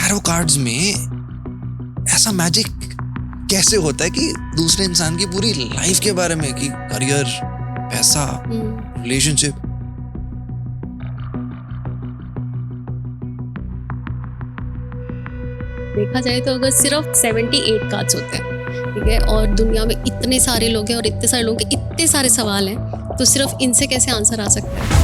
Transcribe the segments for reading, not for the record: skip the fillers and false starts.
Tarot cards में ऐसा magic कैसे होता है कि दूसरे इंसान की पूरी लाइफ के बारे में, कि करियर, पैसा, रिलेशनशिप? देखा जाए तो अगर सिर्फ 78 कार्ड्स होते हैं, ठीक है, और दुनिया में इतने सारे लोग हैं और इतने सारे लोगों के इतने सारे सवाल हैं, तो सिर्फ इनसे कैसे आंसर आ सकता है?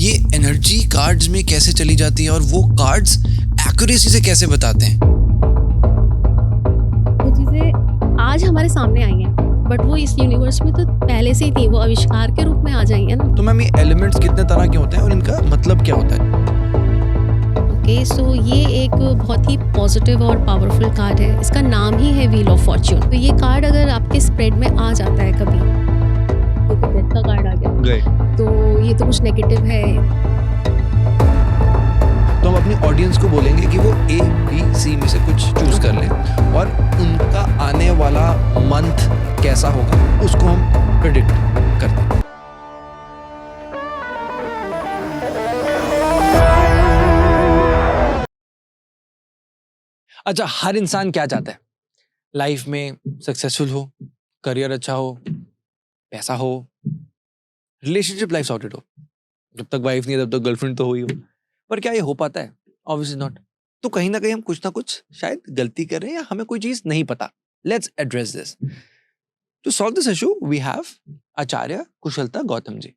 ये एनर्जी कार्ड्स में कैसे चली जाती है और वो कार्ड्स एक्यूरेसी से कैसे बताते हैं? वो चीज़ें आज हमारे सामने आई हैं, बट वो इस यूनिवर्स में तो पहले से ही थी, वो आविष्कार के रूप में आ जाएंगे ना। तो मैम, ये एलिमेंट्स कितने तरह के होते हैं और इनका मतलब क्या होता है? ओके, सो ये एक बहुत ही पॉजिटिव और पावरफुल कार्ड है। इसका नाम ही है व्हील ऑफ फॉर्च्यून। तो ये कार्ड अगर आपके स्प्रेड में आ जाता है कभी, तो डेथ का कार्ड आ गया, तो ये तो कुछ नेगेटिव है। तो हम अपनी ऑडियंस को बोलेंगे कि वो A, B, C में से कुछ चूज कर लें और उनका आने वाला मंथ कैसा होगा उसको हम प्रेडिक्ट करते हैं। अच्छा, हर इंसान क्या चाहता है लाइफ में? सक्सेसफुल हो, करियर अच्छा हो, पैसा हो, रिलेशनशिप लाइफ सॉर्टेड हो। जब तक वाइफ नहीं है तब तक गर्लफ्रेंड तो हो ही हो। पर क्या ये हो पाता है? Obviously not. तो कहीं ना कहीं हम कुछ ना कुछ शायद गलती कर रहे हैं या हमें कोई चीज नहीं पता। Let's address this. To solve this issue we have Acharya Kushalta Gautam ji.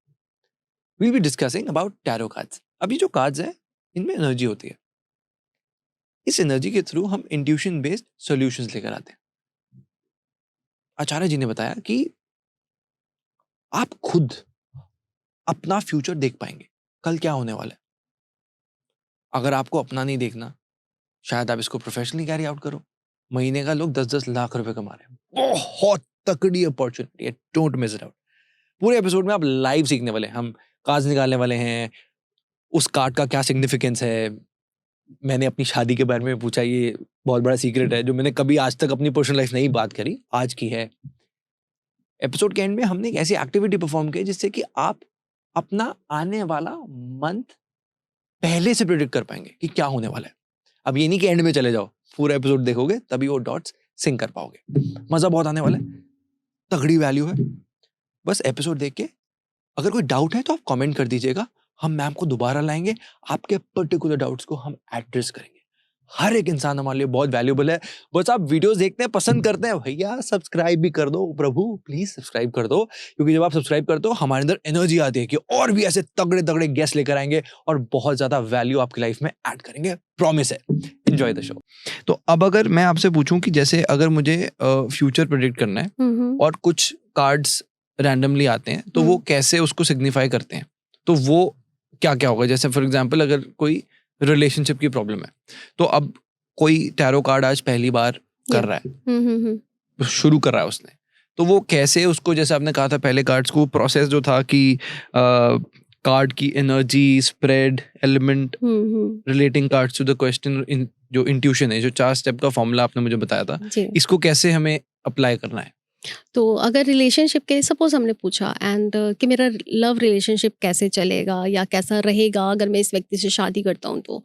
We'll be discussing about tarot cards. अभी जो कार्ड्स हैं इनमें एनर्जी होती है। इस एनर्जी के थ्रू हम इंट्यूशन बेस्ड सॉल्यूशंस लेकर आते हैं। आचार्य जी ने बताया कि आप खुद अपना फ्यूचर देख पाएंगे, कल क्या होने वाला है। अगर आपको अपना नहीं देखना, शायद आप इसको प्रोफेशनली कैरी आउट करो। महीने का लोग 10-10 लाख रुपए कमा रहे हैं, बहुत तकड़ी अपॉर्चुनिटी है, डोंट मिस इट आउट। पूरे एपिसोड में आप लाइव सीखने वाले हैं, हम कार्ड्स निकालने वाले हैं, उस कार्ड का क्या सिग्निफिकेंस है। मैंने अपनी शादी के बारे में पूछा, ये बहुत बड़ा सीक्रेट है जो मैंने कभी आज तक अपनी पर्सनल लाइफ नहीं बात करी, आज की है। एपिसोड के एंड में हमने एक ऐसी एक्टिविटी परफॉर्म की जिससे कि आप अपना आने वाला मंथ पहले से प्रेडिक्ट कर पाएंगे कि क्या होने वाला है। अब ये नहीं कि एंड में चले जाओ, पूरा एपिसोड देखोगे तभी वो डॉट्स सिंक कर पाओगे। मजा बहुत आने वाला है, तगड़ी वैल्यू है। बस एपिसोड देख के अगर कोई डाउट है तो आप कमेंट कर दीजिएगा, हम मैम को दोबारा लाएंगे, आपके पर्टिकुलर डाउट्स को हम एड्रेस करेंगे। हर एक इंसान हमारे लिए बहुत वैल्यूबल है। बस आप वीडियोस देखते हैं, पसंद करते हैं, भैया सब्सक्राइब भी कर दो, प्रभु प्लीज सब्सक्राइब कर दो। क्योंकि जब आप सब्सक्राइब करते हो हमारे अंदर एनर्जी आती है कि और भी ऐसे तगड़े तगड़े गेस्ट लेकर आएंगे और बहुत ज्यादा वैल्यू आपकी लाइफ में ऐड करेंगे, प्रॉमिस है। Enjoy the show. तो अब अगर मैं आपसे पूछूं कि जैसे अगर मुझे फ्यूचर प्रेडिक्ट करना है और कुछ कार्ड्स रैंडमली आते हैं, तो वो कैसे उसको सिग्निफाई करते हैं, तो वो क्या क्या होगा? जैसे फॉर एग्जाम्पल अगर कोई रिलेशनशिप की प्रॉब्लम है, तो अब कोई टैरो कार्ड आज पहली बार कर रहा है, शुरू कर रहा है उसने, तो वो कैसे उसको, जैसे आपने कहा था पहले कार्ड्स को प्रोसेस जो था कि कार्ड की energy, spread, element, relating cards to the question, जो इंट्यूशन है, जो 4 स्टेप का फॉर्मूला आपने मुझे बताया था, इसको कैसे हमें अप्लाई करना है? तो अगर रिलेशनशिप के, सपोज हमने पूछा एंड कि मेरा लव रिलेशनशिप कैसे चलेगा या कैसा रहेगा अगर मैं इस व्यक्ति से शादी करता हूँ,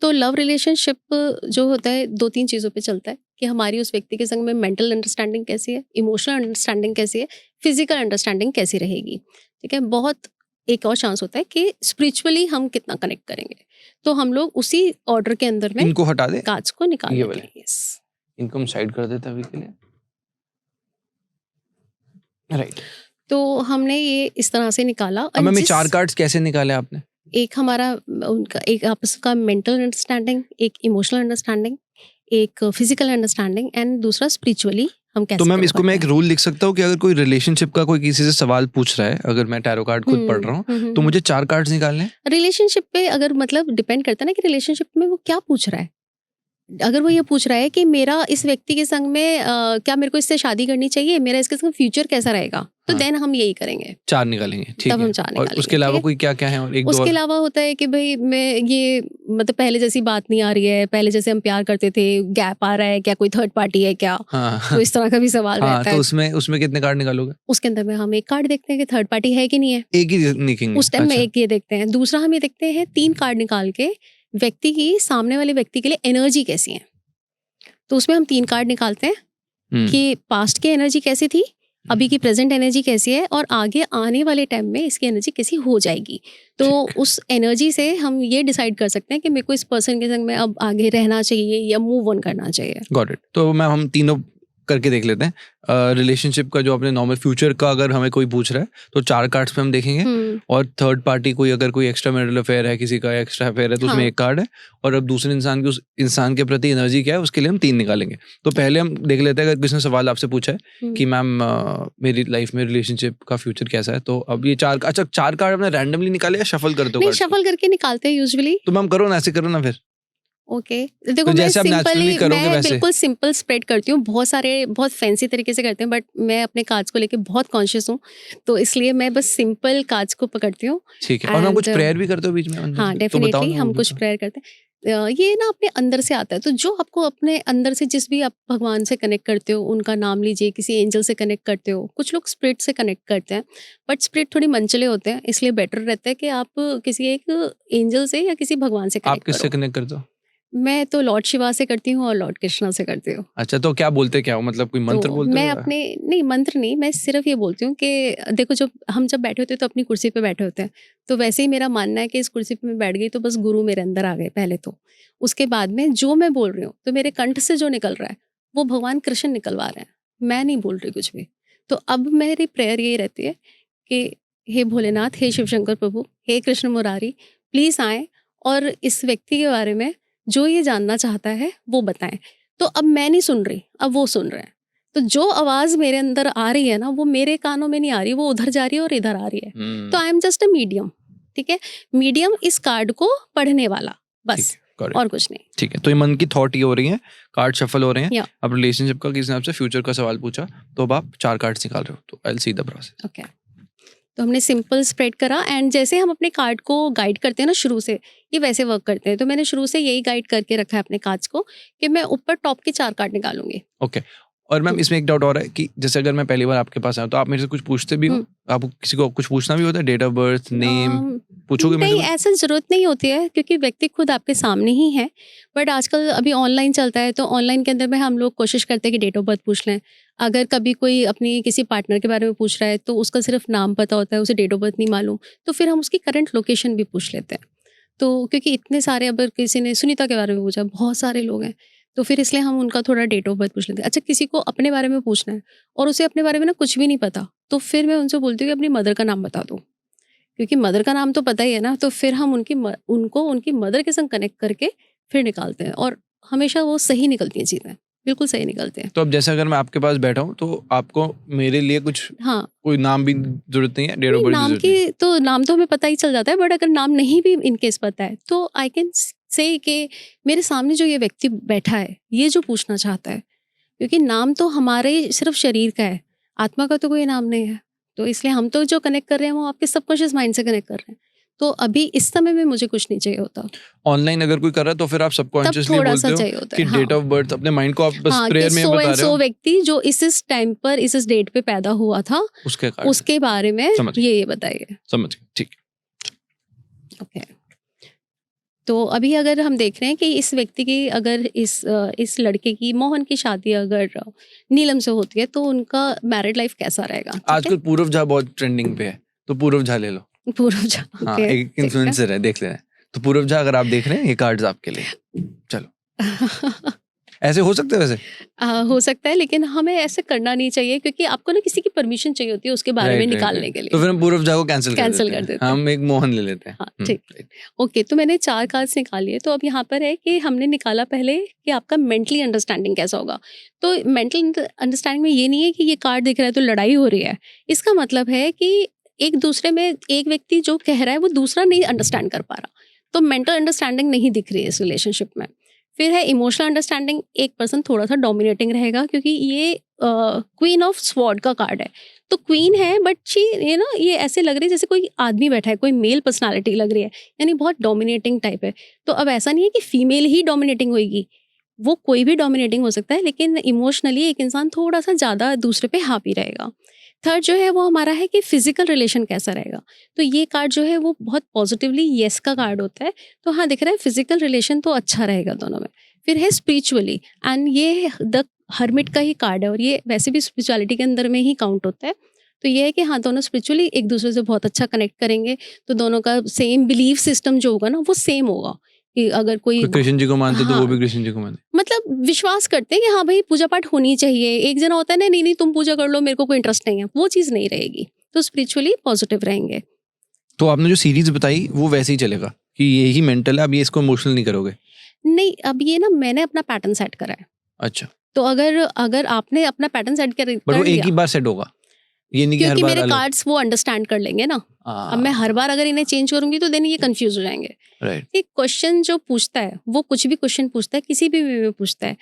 तो लव रिलेशनशिप जो होता है 2-3 चीज़ों पे चलता है कि हमारी उस व्यक्ति के संग में मेंटल अंडरस्टैंडिंग कैसी है, इमोशनल अंडरस्टैंडिंग कैसी है, फिजिकल अंडरस्टैंडिंग कैसी रहेगी। ठीक है, बहुत एक और चांस होता है कि स्पिरिचुअली हम कितना कनेक्ट करेंगे। तो हम लोग उसी ऑर्डर के अंदर में इनको हटा दे, कार्ड्स को निकाल ये लेते वाले। हैं। Yes. इनको हम साइड कर देते हैं अभी के लिए, राइट। तो हमने ये इस तरह से निकाला। अब हमें 4 कार्ड्स कैसे निकाले आपने? एक हमारा उनका एक आपस का मेंटल अंडरस्टैंडिंग, एक इमोशनल अंडरस्टैंडिंग, एक फिजिकल अंडरस्टैंडिंग एंड दूसरा स्पिरिचुअली हम कैसे। तो मैम इसको मैं एक रूल लिख सकता हूँ कि अगर कोई रिलेशनशिप का कोई किसी से सवाल पूछ रहा है, अगर मैं टैरो कार्ड खुद पढ़ रहा हूँ, तो मुझे 4 कार्ड्स निकालने हैं? रिलेशनशिप पे अगर मतलब डिपेंड करता है ना कि रिलेशनशिप में वो क्या पूछ रहा है। अगर वो ये पूछ रहा है कि मेरा इस व्यक्ति के संग में क्या मेरे को इससे शादी करनी चाहिए, मेरा इसके संग फ्यूचर कैसा रहेगा, तो हाँ। देन हम यही करेंगे, 4 निकालेंगे, ठीक तब है। हम 4 और निकालेंगे, उसके अलावा ठीक है? कोई क्या-क्या है और 1-2 उसके और? अलावा होता है कि भई मैं ये मतलब पहले जैसी बात नहीं आ रही है, पहले जैसे हम प्यार करते थे, गैप आ रहा है क्या, कोई थर्ड पार्टी है क्या? हाँ, तो इस तरह का भी सवाल हाँ, रहता तो है। उसमें कितने कार्ड निकालोगे? उसके अंदर में हम एक कार्ड देखते हैं कि थर्ड पार्टी है कि नहीं है, एक ही निकेंगे, उस टाइम में अच्छा। एक ये देखते हैं। दूसरा हम ये देखते हैं 3 कार्ड निकाल के व्यक्ति की, सामने वाले व्यक्ति के लिए एनर्जी कैसी है। तो उसमें हम 3 कार्ड निकालते हैं हुँ, कि पास्ट की एनर्जी कैसी थी, अभी की प्रेजेंट एनर्जी कैसी है और आगे आने वाले टाइम में इसकी एनर्जी कैसी हो जाएगी। तो ठीक। उस एनर्जी से हम ये डिसाइड कर सकते हैं कि मेरे को इस पर्सन के संग में अब आगे रहना चाहिए या मूव ऑन करना चाहिए। Got it. तो मैम हम तीनों करके देख लेते हैं। रिलेशनशिप का जो अपने नॉर्मल फ्यूचर का अगर हमें कोई पूछ रहा है तो 4 कार्ड्स पे हम देखेंगे हुँ, और थर्ड पार्टी कोई अगर कोई एक्स्ट्रा मैरिटल अफेयर है, किसी का एक्स्ट्रा अफेयर है तो उसमें हाँ। 1 कार्ड है और अब दूसरे इंसान की उस इंसान के प्रति एनर्जी क्या है उसके लिए हम 3 निकालेंगे। तो पहले हम देख लेते हैं अगर किसी ने सवाल आपसे पूछा है हुँ। कि मैम मेरी लाइफ में रिलेशनशिप का फ्यूचर कैसा है, तो अब ये 4 अच्छा 4 कार्ड आपने रैंडमली निकाले या शफल करते हो नहीं, कार्ड्स को? शफल करके निकालते हैं यूजुअली। तो मैम करो ना, ऐसे करो ना फिर। ओके, देखो तो मैं जैसे आप naturally सिंपली, करोगे मैं वैसे। बिल्कुल सिंपल स्प्रेड करती हूँ। बहुत फैंसी तरीके से करते हैं, बट मैं अपने कार्ड्स को लेके बहुत कॉन्शियस हूँ, तो इसलिए मैं बस सिंपल कार्ड्स को पकड़ती हूँ। ठीक है। और मैम कुछ एंड प्रेयर भी करते हो बीच में अंदर हाँ, से? तो बताओ डेफिनेटली ना वो हम भी कुछ तो। प्रेयर करते हैं। ये ना अपने अंदर से आता है, तो जो आपको अपने अंदर से, जिस भी आप भगवान से कनेक्ट करते हो उनका नाम लीजिए, किसी एंजल से कनेक्ट करते हो, कुछ लोग स्पिरिट से कनेक्ट करते हैं, बट स्पिरिट थोड़ी मनचले होते हैं, इसलिए बेटर रहता है कि आप किसी एक एंजल से या किसी भगवान से आप कनेक्ट किससे करो। कनेक्ट करते हो? मैं तो लॉर्ड शिवा से करती हूँ और लॉर्ड कृष्णा से करती हूँ। अच्छा, तो क्या बोलते क्या हो, मतलब कोई मंत्र तो बोलते हो मैं या? अपने, नहीं मंत्र नहीं, मैं सिर्फ ये बोलती हूँ कि देखो, जब बैठे होते हैं तो अपनी कुर्सी पे बैठे होते हैं, तो वैसे ही मेरा मानना है कि इस कुर्सी पे मैं बैठ गई तो बस गुरु मेरे अंदर आ गए पहले तो। उसके बाद में जो मैं बोल रही हूँ तो मेरे कंठ से जो निकल रहा है वो भगवान कृष्ण निकलवा रहे हैं, मैं नहीं बोल रही कुछ भी। तो अब मेरी प्रेयर यही रहती है कि हे भोलेनाथ, हे शिव शंकर प्रभु, हे कृष्ण मुरारी, प्लीज़ आएँ और इस व्यक्ति के बारे में जो ये जानना चाहता है वो बताएं। तो अब मैं नहीं सुन रही, अब वो सुन रहे हैं। तो जो आवाज़ मेरे अंदर आ रही है ना, वो मेरे कानों में नहीं आ रही, वो उधर जा रही है और इधर आ रही है। तो I am just a medium, ठीक है? मीडियम इस कार्ड को पढ़ने वाला, ठीक बस, है, got it। और कुछ नहीं। ठीक है, तो ये मन की थॉट ये हो रही है, कार्ड शफल हो रहे हैं। या अब रिलेशनशिप का किसी ने आपसे फ्यूचर का सवाल पूछा, तो अब आप 4 कार्ड्स निकाल रहे हो, तो I will see the process. Okay, तो हमने सिंपल स्प्रेड करा, एंड जैसे हम अपने कार्ड को गाइड करते हैं ना शुरू से, ये वैसे वर्क करते हैं। तो मैंने शुरू से यही गाइड करके रखा है अपने कार्ड्स को कि मैं ऊपर टॉप के 4 कार्ड निकालूंगी। ओके। और मैम इसमें एक डाउट और है कि जैसे अगर मैं पहली बार आपके पास आया तो आप मेरे से कुछ पूछते भी हो? हुँ। आपको किसी को कुछ पूछना भी होता है? डेट ऑफ बर्थ, नेम पूछोगे मेरे नहीं, से कुछ? ऐसा ज़रूरत नहीं होती है क्योंकि व्यक्ति खुद आपके सामने ही है। बट आजकल अभी ऑनलाइन चलता है, तो ऑनलाइन के अंदर में हम लोग कोशिश करते हैं कि डेट ऑफ बर्थ पूछ लें। अगर कभी कोई अपनी किसी पार्टनर के बारे में पूछ रहा है तो उसका सिर्फ नाम पता होता है, उसे डेट ऑफ बर्थ नहीं मालूम, तो फिर हम उसकी करंट लोकेशन भी पूछ लेते हैं। तो क्योंकि इतने सारे, अगर किसी ने सुनीता के बारे में पूछा, बहुत सारे लोग हैं, तो फिर इसलिए हम उनका थोड़ा डेट ऑफ बर्थ पूछ लेते हैं। अच्छा, किसी को अपने बारे में पूछना है और उसे अपने बारे में ना कुछ भी नहीं पता, तो फिर मैं उनसे बोलती हूँ कि अपनी मदर का नाम बता दो, क्योंकि मदर का नाम तो पता ही है ना। तो फिर हम उनको उनकी मदर के संग कनेक्ट करके फिर निकालते हैं, और हमेशा वो सही निकलती हैं चीज़ें, बिल्कुल सही निकलते हैं। तो अब जैसे अगर मैं आपके पास बैठा हूँ तो आपको मेरे लिए कुछ हाँ, कोई नाम भी जरूरत नहीं है, डेट ऑफ नहीं, बर्थ भी नाम जरूरत नहीं है? की तो नाम तो हमें पता ही चल जाता है, बट अगर नाम नहीं भी इन केस पता है तो आई कैन से कि मेरे सामने जो ये व्यक्ति बैठा है ये जो पूछना चाहता है, क्योंकि नाम तो हमारे सिर्फ शरीर का है, आत्मा का तो कोई नाम नहीं है। तो इसलिए हम तो जो कनेक्ट कर रहे हैं वो आपके सबकॉन्शियस माइंड से कनेक्ट कर रहे हैं। तो अभी इस समय में मुझे कुछ नहीं चाहिए होता, ऑनलाइन अगर कोई कर रहा है तो फिर आप तब सबकॉन्शियसली थोड़ा बोलते सा हो चाहिए होता कि है। हाँ, डेट ऑफ बर्थ अपने माइंड को आप बस हाँ, कि प्रेयर में सो बता एंड रहे सो हो व्यक्ति जो इस टाइम पर इस डेट पे पैदा हुआ था, उसके कारण। उसके बारे में समझ गया। ये बताइए। समझ गया, ठीक है। ओके, तो अभी अगर हम देख रहे हैं कि इस व्यक्ति की, अगर इस लड़के की, मोहन की शादी अगर नीलम से होती है तो उनका मैरिड लाइफ कैसा रहेगा, ठीक आजकल पूर्व झा बहुत ट्रेंडिंग पे है, तो पूर्व झा ले लो। है? पूर्व जा, हाँ, ओके, एक ठीक है। इन्फ्लुएंसर है, देख लेना। तो पूर्व झा अगर आप देख रहे हैं, ये कार्ड्स आपके लिए। चलो, ऐसे हो सकते हैं वैसे? हो सकता है, लेकिन हमें ऐसे करना नहीं चाहिए, क्योंकि आपको ना किसी की परमिशन चाहिए होती है उसके बारे में राइट राइट निकालने राइट। के तो लिए। फिर हम पूर्व झा को कैंसिल कैंसिल कर कर देते देते हैं, हैं। हम एक मोहन ले लेते हैं। हाँ, ठीक। ओके, तो मैंने 4 कार्ड्स निकाली है। तो अब यहाँ पर है कि हमने निकाला पहले कि आपका मेंटली अंडरस्टैंडिंग कैसा होगा। तो मेंटल अंडरस्टैंडिंग में ये नहीं है कि ये कार्ड दिख रहा है तो लड़ाई हो रही है। इसका मतलब है कि एक दूसरे में एक व्यक्ति जो कह रहा है वो दूसरा नहीं अंडरस्टैंड कर पा रहा, तो मेंटल अंडरस्टैंडिंग नहीं दिख रही है इस रिलेशनशिप में। फिर है इमोशनल अंडरस्टैंडिंग, एक पर्सन थोड़ा सा डोमिनेटिंग रहेगा, क्योंकि ये क्वीन ऑफ स्वॉर्ड का कार्ड है। तो क्वीन है बट शी ये ऐसे लग रही है जैसे कोई आदमी बैठा है, कोई मेल पर्सनालिटी लग रही है, यानी बहुत डोमिनेटिंग टाइप है। तो अब ऐसा नहीं है कि फीमेल ही डोमिनेटिंग होगी, वो कोई भी डोमिनेटिंग हो सकता है, लेकिन इमोशनली एक इंसान थोड़ा सा ज़्यादा दूसरे पे हावी रहेगा। थर्ड जो है वो हमारा है कि फिजिकल रिलेशन कैसा रहेगा। तो ये कार्ड जो है वो बहुत पॉजिटिवली येस का कार्ड होता है। तो हाँ, दिख रहा है फिजिकल रिलेशन तो अच्छा रहेगा दोनों में। फिर है स्पिरिचुअली, एंड ये द हर्मिट का ही कार्ड है, और ये वैसे भी स्पिरिचुअलिटी के अंदर में ही काउंट होता है। तो ये है कि हाँ, दोनों स्पिरिचुअली एक दूसरे से बहुत अच्छा कनेक्ट करेंगे। तो दोनों का सेम बिलीफ सिस्टम जो होगा ना वो सेम होगा, कि अगर कोई कृष्ण जी को मानते तो वो हाँ, भी कृष्ण जी को मानते। मतलब विश्वास करते हैं कि हाँ भाई पूजा पाठ होनी चाहिए। एक जना होता है ना, नहीं नहीं तुम पूजा कर लो, मेरे को कोई इंटरेस्ट नहीं है, वो चीज़ नहीं रहेगी। तो स्पिरिचुअली पॉजिटिव रहेंगे। तो आपने जो सीरीज बताई वो वैसे ही चलेगा कि ये ही मेंटल है, अब ये इसको इमोशनल नहीं करोगे? नहीं, अब ये ना मैंने अपना पैटर्न सेट करा है। अच्छा, तो अगर आपने अपना पैटर्न सेट कर बट वो कर एक ही लिया, बार सेट होगा, ये नहीं कि हर क्योंकि बार मेरे अलग। कार्ड्स वो अंडरस्टैंड कर लेंगे ना। अब मैं हर बार अगर इन्हें चेंज करूंगी तो देन ये कंफ्यूज हो जाएंगे। राइट। एक क्वेश्चन जो पूछता है, वो कुछ भी क्वेश्चन पूछता है, किसी भी वे में पूछता है,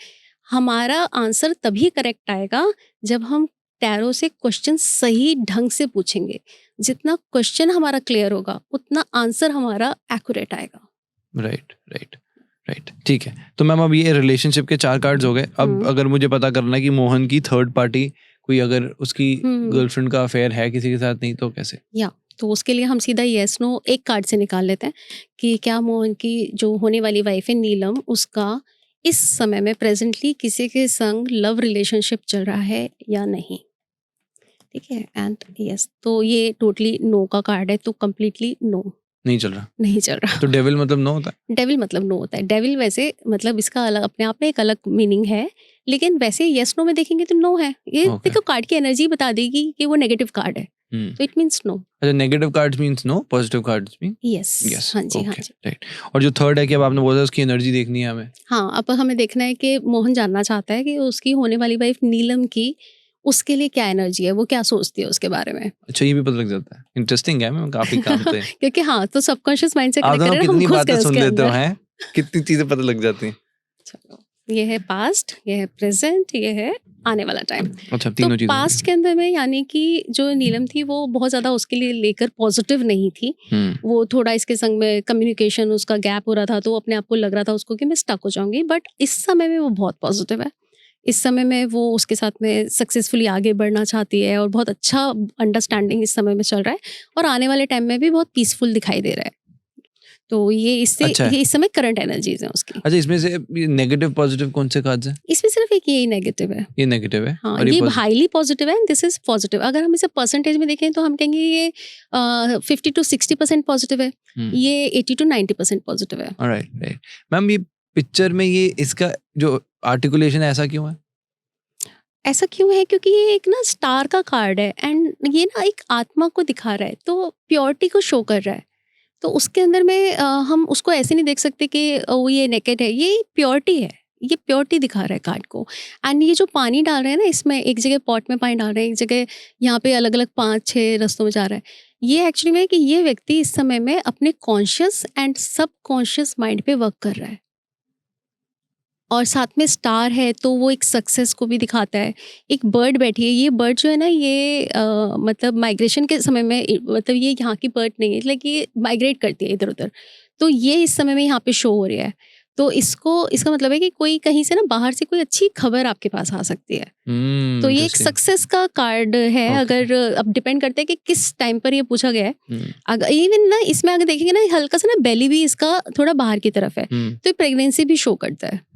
हमारा आंसर तभी करेक्ट आएगा जब हम टैरो से क्वेश्चन सही ढंग से पूछेंगे। जितना क्वेश्चन हमारा क्लियर होगा उतना आंसर हमारा एक्यूरेट आएगा। राइट राइट राइट, ठीक है। तो मैम अब ये रिलेशनशिप के 4 कार्ड्स हो गए। अब अगर मुझे पता करना है कि मोहन की थर्ड पार्टी कोई अगर उसकी गर्लफ्रेंड का अफेयर है किसी के साथ, नहीं तो कैसे? तो उसके लिए हम सीधा येस नो एक कार्ड से निकाल लेते हैं कि क्या मोहन की जो होने वाली वाइफ है नीलम, उसका इस समय में प्रेजेंटली किसी के संग लव रिलेशनशिप चल रहा है या नहीं। ठीक है, एंड यस, तो ये टोटली नो का कार्ड है, तो कम्प्लीटली नो, नहीं चल रहा। नहीं चल रहा। तो डेविल मतलब नो होता है? डेविल मतलब नो होता है। डेविल वैसे मतलब इसका अलग अपने आप में एक अलग मीनिंग है, लेकिन वैसे यस नो में देखेंगे तो नो है। ये Okay. देखो कार्ड की एनर्जी बता देगी कि वो नेगेटिव कार्ड है, तो इट मीन्स नो। अच्छा, negative cards means no, positive cards mean yes. Yes. हाँ जी, हाँ ओके, जी। राइट। और जो थर्ड है कि अब आपने बोला उसकी एनर्जी देखनी है हमें। हाँ, अब हमें देखना है कि मोहन जानना चाहता है कि उसकी होने वाली वाइफ नीलम की उसके लिए क्या एनर्जी है, वो क्या सोचती है उसके बारे में। अच्छा, ये भी पता लग जाता है। इंटरेस्टिंग है मैम, काफी काम पे। क्योंकि हाँ, तो सबकॉन्शियस माइंड से आप कनेक्ट दोनों करें, हम कितनी घुस बातें गए सुन उसके लेते हो अंदर। हैं, कितनी चीजें पता लग जाती हैं। चलो, ये है पास्ट, ये है प्रेजेंट, ये है आने वाला टाइम। अच्छा, तो तीनों चीजें। पास्ट के अंदर में यानी कि जो नीलम थी वो बहुत ज़्यादा उसके लिए लेकर पॉजिटिव नहीं थी। वो थोड़ा इसके संग में कम्युनिकेशन उसका गैप हो रहा था, तो अपने आप को लग रहा था उसको कि मैं स्टक हो जाऊंगी। बट इस समय में वो बहुत पॉजिटिव है। इस समय में वो उसके साथ में सक्सेसफुली आगे बढ़ना चाहती है, और बहुत अच्छा अंडरस्टैंडिंग इस समय में चल रहा है, और आने वाले टाइम में भी बहुत पीसफुल दिखाई दे रहा है। तो ये इससे अच्छा है। ये इस समय करंट एनर्जीज हैं उसकी। अच्छा, इसमें से नेगेटिव पॉजिटिव कौन से कार्ड्स हैं? इसमें सिर्फ एक यही नेगेटिव है। ये नेगेटिव है हाँ, और ये positive। हाईली पॉजिटिव है, दिस इज पॉजिटिव। अगर हम इसे परसेंटेज में देखें तो हम कहेंगे ये 50 to 60% पॉजिटिव है, ये 80 to 90% पॉजिटिव है। Right right. मैम, ये पिक्चर में ये इसका जो आर्टिकुलेशन ऐसा क्यों है? ऐसा क्यों है? क्योंकि ये एक ना स्टार का कार्ड है, एंड ये ना एक आत्मा को दिखा रहा है, तो प्योरिटी को शो कर रहा है। तो उसके अंदर में हम उसको ऐसे नहीं देख सकते कि वो ये नेकेड है, ये प्योरिटी है, ये प्योरिटी दिखा रहा है कार्ड को। एंड ये जो पानी डाल रहे हैं ना, इसमें एक जगह पॉट में पानी डाल रहे हैं, एक जगह यहाँ पे अलग अलग 5-6 रस्तों में जा रहा है। ये एक्चुअली में कि ये व्यक्ति इस समय में अपने कॉन्शियस एंड सब कॉन्शियस माइंड पे वर्क कर रहा है, और साथ में स्टार है तो वो एक सक्सेस को भी दिखाता है। एक बर्ड बैठी है, ये बर्ड जो है ना ये मतलब माइग्रेशन के समय में मतलब ये यहाँ की बर्ड नहीं है, लाइक ये माइग्रेट करती है इधर उधर, तो ये इस समय में यहाँ पे शो हो रहा है। तो इसका मतलब है कि कोई कहीं से ना बाहर से कोई अच्छी खबर आपके पास आ सकती है। तो ये एक सक्सेस का कार्ड है। Okay. अगर अब डिपेंड करता है कि किस टाइम पर ये पूछा गया है। अगर इवन ना इसमें अगर देखेंगे ना, हल्का सा ना बेली भी इसका थोड़ा बाहर की तरफ है, तो ये प्रेगनेंसी भी शो करता है।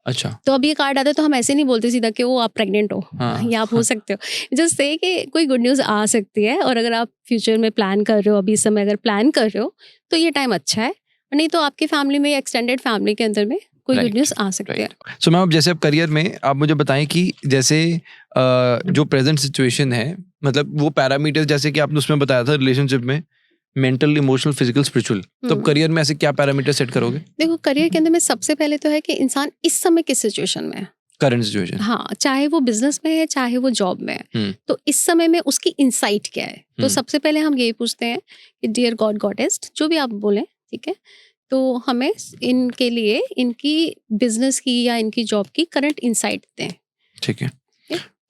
अच्छा, तो अब ये कार्ड आता है तो हम ऐसे नहीं बोलते सीधा कि वो आप प्रेग्नेंट हो, हाँ। या आप हो सकते हो। जस्ट से कि कोई गुड न्यूज़ आ सकती है, और अगर आप फ्यूचर में प्लान कर रहे हो, अभी इस समय अगर प्लान कर रहे हो तो ये टाइम अच्छा है, नहीं तो आपकी फैमिली में, एक्सटेंडेड फैमिली के अंदर में कोई गुड न्यूज़ आ सकती है। सो मैम, अब जैसे अब करियर में आप मुझे बताएं कि जैसे जो प्रेजेंट सिचुएशन है, मतलब वो पैरामीटर जैसे कि आपने उसमें बताया था रिलेशनशिप में मेंटल, इमोशनल, फिजिकल, स्पिरिचुअल, तो अब करियर में ऐसे क्या पैरामीटर सेट करोगे? देखो, करियर के अंदर में सबसे पहले तो है कि इंसान इस समय किस सिचुएशन में है। Current situation. हाँ, चाहे वो बिजनेस में है, चाहे वो जॉब में है, तो इस समय में उसकी इंसाइट क्या है। तो सबसे पहले हम यही पूछते हैं कि डियर गॉड गॉडेस, जो भी आप बोलें, ठीक है, तो हमें इनके लिए इनकी बिजनेस की या इनकी जॉब की करंट इंसाइट दें। ठीक है।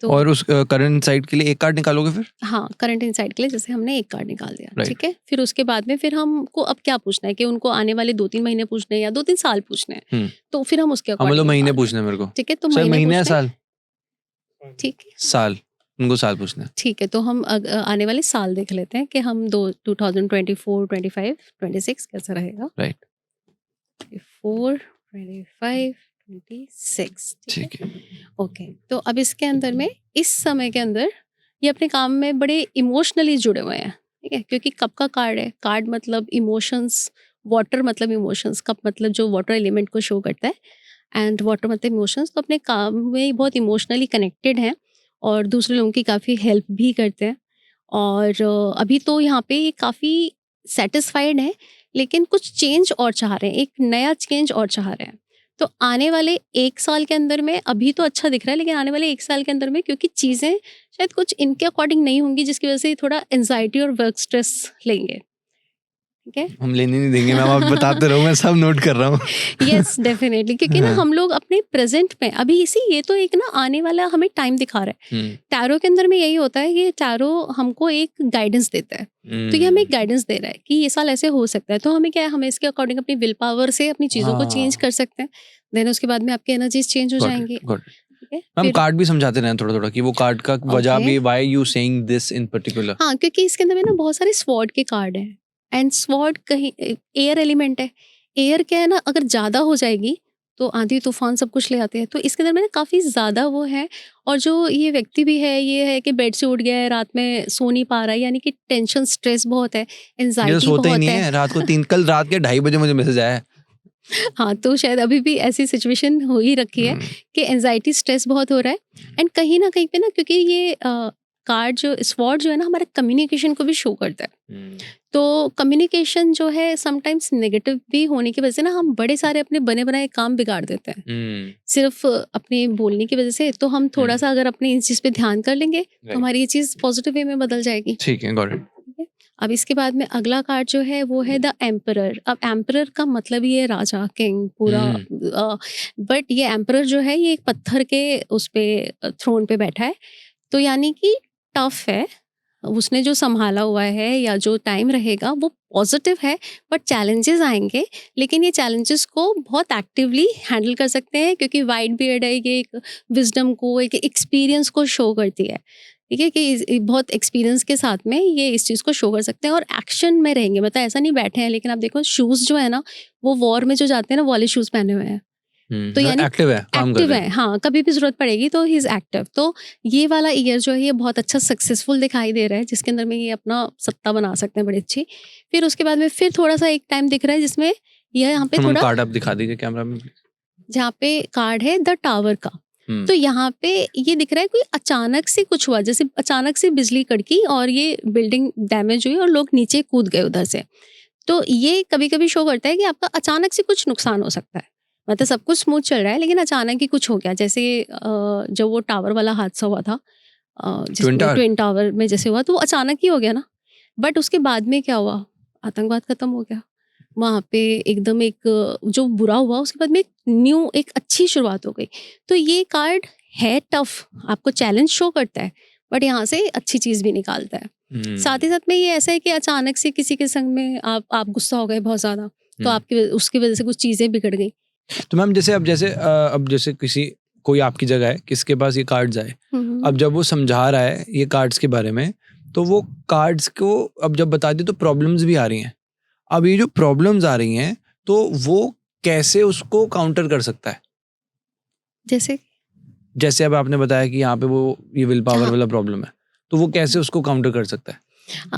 तो और उस करंट साइड के लिए एक कार्ड निकालोगे फिर? हाँ, करंट इनसाइट के लिए जैसे हमने एक कार्ड निकाल दिया, Right. ठीक है? फिर उसके बाद में फिर हमको अब क्या पूछना है कि उनको आने वाले 2-3 महीने पूछने हैं या 2-3 साल पूछने हैं, तो फिर हम उसके हाँ अकॉर्डिंग मतलब महीने निकाल रहे हैं, पूछना है मेरे को। ठीक है? तो सर महीने या पूछने हैं, साल? ठीक है? साल, उनको साल पूछना है। ठीक है, तो हम आने वाले साल देख लेते हैं कि हम 2024, 25, 26 कैसा रहेगा? राइट, 24, 25, 26, ठीक है? ठीक है। ओके, तो अब इसके अंदर में इस समय के अंदर ये अपने काम में बड़े इमोशनली जुड़े हुए हैं, ठीक है? क्योंकि कप का कार्ड है, कार्ड मतलब इमोशंस, वाटर मतलब इमोशंस, कप मतलब जो वाटर एलिमेंट को शो करता है एंड वाटर मतलब इमोशंस, तो अपने काम में बहुत इमोशनली कनेक्टेड हैं और दूसरे लोगों की काफ़ी हेल्प भी करते हैं। और अभी तो यहाँ पे ये काफ़ी सेटिस्फाइड हैं, लेकिन कुछ चेंज और चाह रहे हैं, एक नया चेंज और चाह रहे हैं। तो आने वाले 1 साल के अंदर में अभी तो अच्छा दिख रहा है, लेकिन आने वाले 1 साल के अंदर में क्योंकि चीज़ें शायद कुछ इनके अकॉर्डिंग नहीं होंगी, जिसकी वजह से थोड़ा एंग्जायटी और वर्क स्ट्रेस लेंगे, ठीक है? हम लेने नहीं देंगे मैम, आप बताते रहो, मैं सब नोट कर रहा हूँ। यस डेफिनेटली, क्योंकि ना हाँ। हम लोग अपने प्रेजेंट में अभी इसी ये तो एक ना आने वाला हमें टाइम दिखा रहा है। टैरो के अंदर में यही होता है कि टैरो हमको एक गाइडेंस देता है, तो ये हमें एक गाइडेंस दे रहा है कि ये साल ऐसे हो सकता है, तो हमें क्या है, हमें इसके अकॉर्डिंग अपनी विल पावर से अपनी चीज़ों को चेंज हाँ। कर सकते हैं। देन उसके बाद में आपकी एनर्जीज चेंज हो जाएंगी, गॉट इट। ठीक है? मैम फिर कार्ड भी समझाते रहे थोड़ा थोड़ा कि वो कार्ड का वजह Okay. भी, why you saying this in particular. हाँ, क्योंकि इसके अंदर में ना बहुत सारे स्वॉर्ड के कार्ड हैं एंड स्वॉर्ड कहीं एयर एलिमेंट है। एयर क्या है ना, अगर ज़्यादा हो जाएगी तो आंधी तूफान सब कुछ ले आते हैं, तो इसके अंदर में ना काफ़ी ज़्यादा वो है। और जो ये व्यक्ति भी है, ये है कि बेड से उठ गया है, रात में सो नहीं पा रहा है, यानी कि टेंशन स्ट्रेस बहुत है, ये तो एंजाइटी सोता ही बहुत नहीं है। है रात को, कल रात के 2:30 बजे मुझे मैसेज आया है। हाँ, तो शायद अभी भी ऐसी सिचुएशन हो ही रखी है कि एंजाइटी स्ट्रेस बहुत हो रहा है एंड कहीं ना कहीं पे ना, क्योंकि ये कार्ड जो स्वॉर्ड जो है ना, हमारे कम्युनिकेशन को भी शो करता है। तो कम्युनिकेशन जो है समटाइम्स नेगेटिव भी होने की वजह से ना, हम बड़े सारे अपने बने बनाए काम बिगाड़ देते हैं सिर्फ अपने बोलने की वजह से। तो हम थोड़ा सा अगर अपने इस चीज़ पे ध्यान कर लेंगे तो Right. हमारी ये चीज़ पॉजिटिव वे में बदल जाएगी, ठीक है, गॉट इट। ठीक है? अब इसके बाद में अगला कार्ड जो है वो है द एम्परर। अब एम्परर का मतलब ही है राजा, किंग पूरा। बट ये एम्परर जो है, ये एक पत्थर के उस पे थ्रोन पे बैठा है, तो यानी कि टफ है। उसने जो संभाला हुआ है या जो टाइम रहेगा वो पॉजिटिव है, बट चैलेंजेस आएंगे, लेकिन ये चैलेंजेस को बहुत एक्टिवली हैंडल कर सकते हैं, क्योंकि वाइट बियर्ड है, ये एक विजडम को, एक एक्सपीरियंस को शो करती है, ठीक है? कि बहुत एक्सपीरियंस के साथ में ये इस चीज़ को शो कर सकते हैं और एक्शन में रहेंगे, मतलब ऐसा नहीं बैठे हैं। लेकिन आप देखो शूज़ जो है ना, वो वॉर में जो जाते हैं ना, वाले शूज़ पहने हुए हैं, तो यानी एक्टिव है, काम कर एक्टिव रहे है। हैं। हाँ, कभी भी ज़रूरत पड़ेगी तो ही इज़ एक्टिव। तो ये वाला ईयर जो है, ये बहुत अच्छा सक्सेसफुल दिखाई दे रहा है, जिसके अंदर में ये अपना सत्ता बना सकते हैं बड़ी अच्छी। फिर उसके बाद में फिर थोड़ा-सा एक टाइम दिख रहा है जिसमें ये यहाँ पे हम थोड़ा, कार्ड आप दिखा दीजिए कैमरा में। जहाँ पे कार्ड है द टावर का, तो यहाँ पे ये दिख रहा है कोई अचानक से कुछ हुआ, जैसे अचानक से बिजली कड़की और ये बिल्डिंग डैमेज हुई और लोग नीचे कूद गए उधर से। तो ये कभी-कभी शो करता है कि आपका अचानक से कुछ नुकसान हो सकता है। मतलब सब कुछ स्मूथ चल रहा है, लेकिन अचानक ही कुछ हो गया। जैसे जब वो टावर वाला हादसा हुआ था, जिसमें टावर? ट्विन टावर में जैसे हुआ, तो वो अचानक ही हो गया ना। बट उसके बाद में क्या हुआ, आतंकवाद खत्म हो गया। वहाँ पे एकदम एक जो बुरा हुआ, उसके बाद में एक न्यू, एक अच्छी शुरुआत हो गई। तो ये कार्ड है टफ, आपको चैलेंज शो करता है, बट यहाँ से अच्छी चीज़ भी निकालता है। साथ ही साथ में ये ऐसा है कि अचानक से किसी के संग में आप गुस्सा हो गए बहुत ज़्यादा, तो आपकी उसकी वजह से कुछ चीज़ें बिगड़ गई। तो मैम जैसे अब जैसे किसी कोई आपकी जगह है, किसके पास ये कार्ड्स आए, अब जब वो समझा रहा है ये कार्ड्स के बारे में, तो वो कार्ड्स को अब जब बता दे तो प्रॉब्लम्स भी आ रही हैं। अब ये जो प्रॉब्लम्स आ रही हैं, तो वो कैसे उसको काउंटर कर सकता है? जैसे अब आपने बताया कि यहाँ पे वो ये विल पावर हाँ। वाला प्रॉब्लम है, तो वो कैसे उसको काउंटर कर सकता है?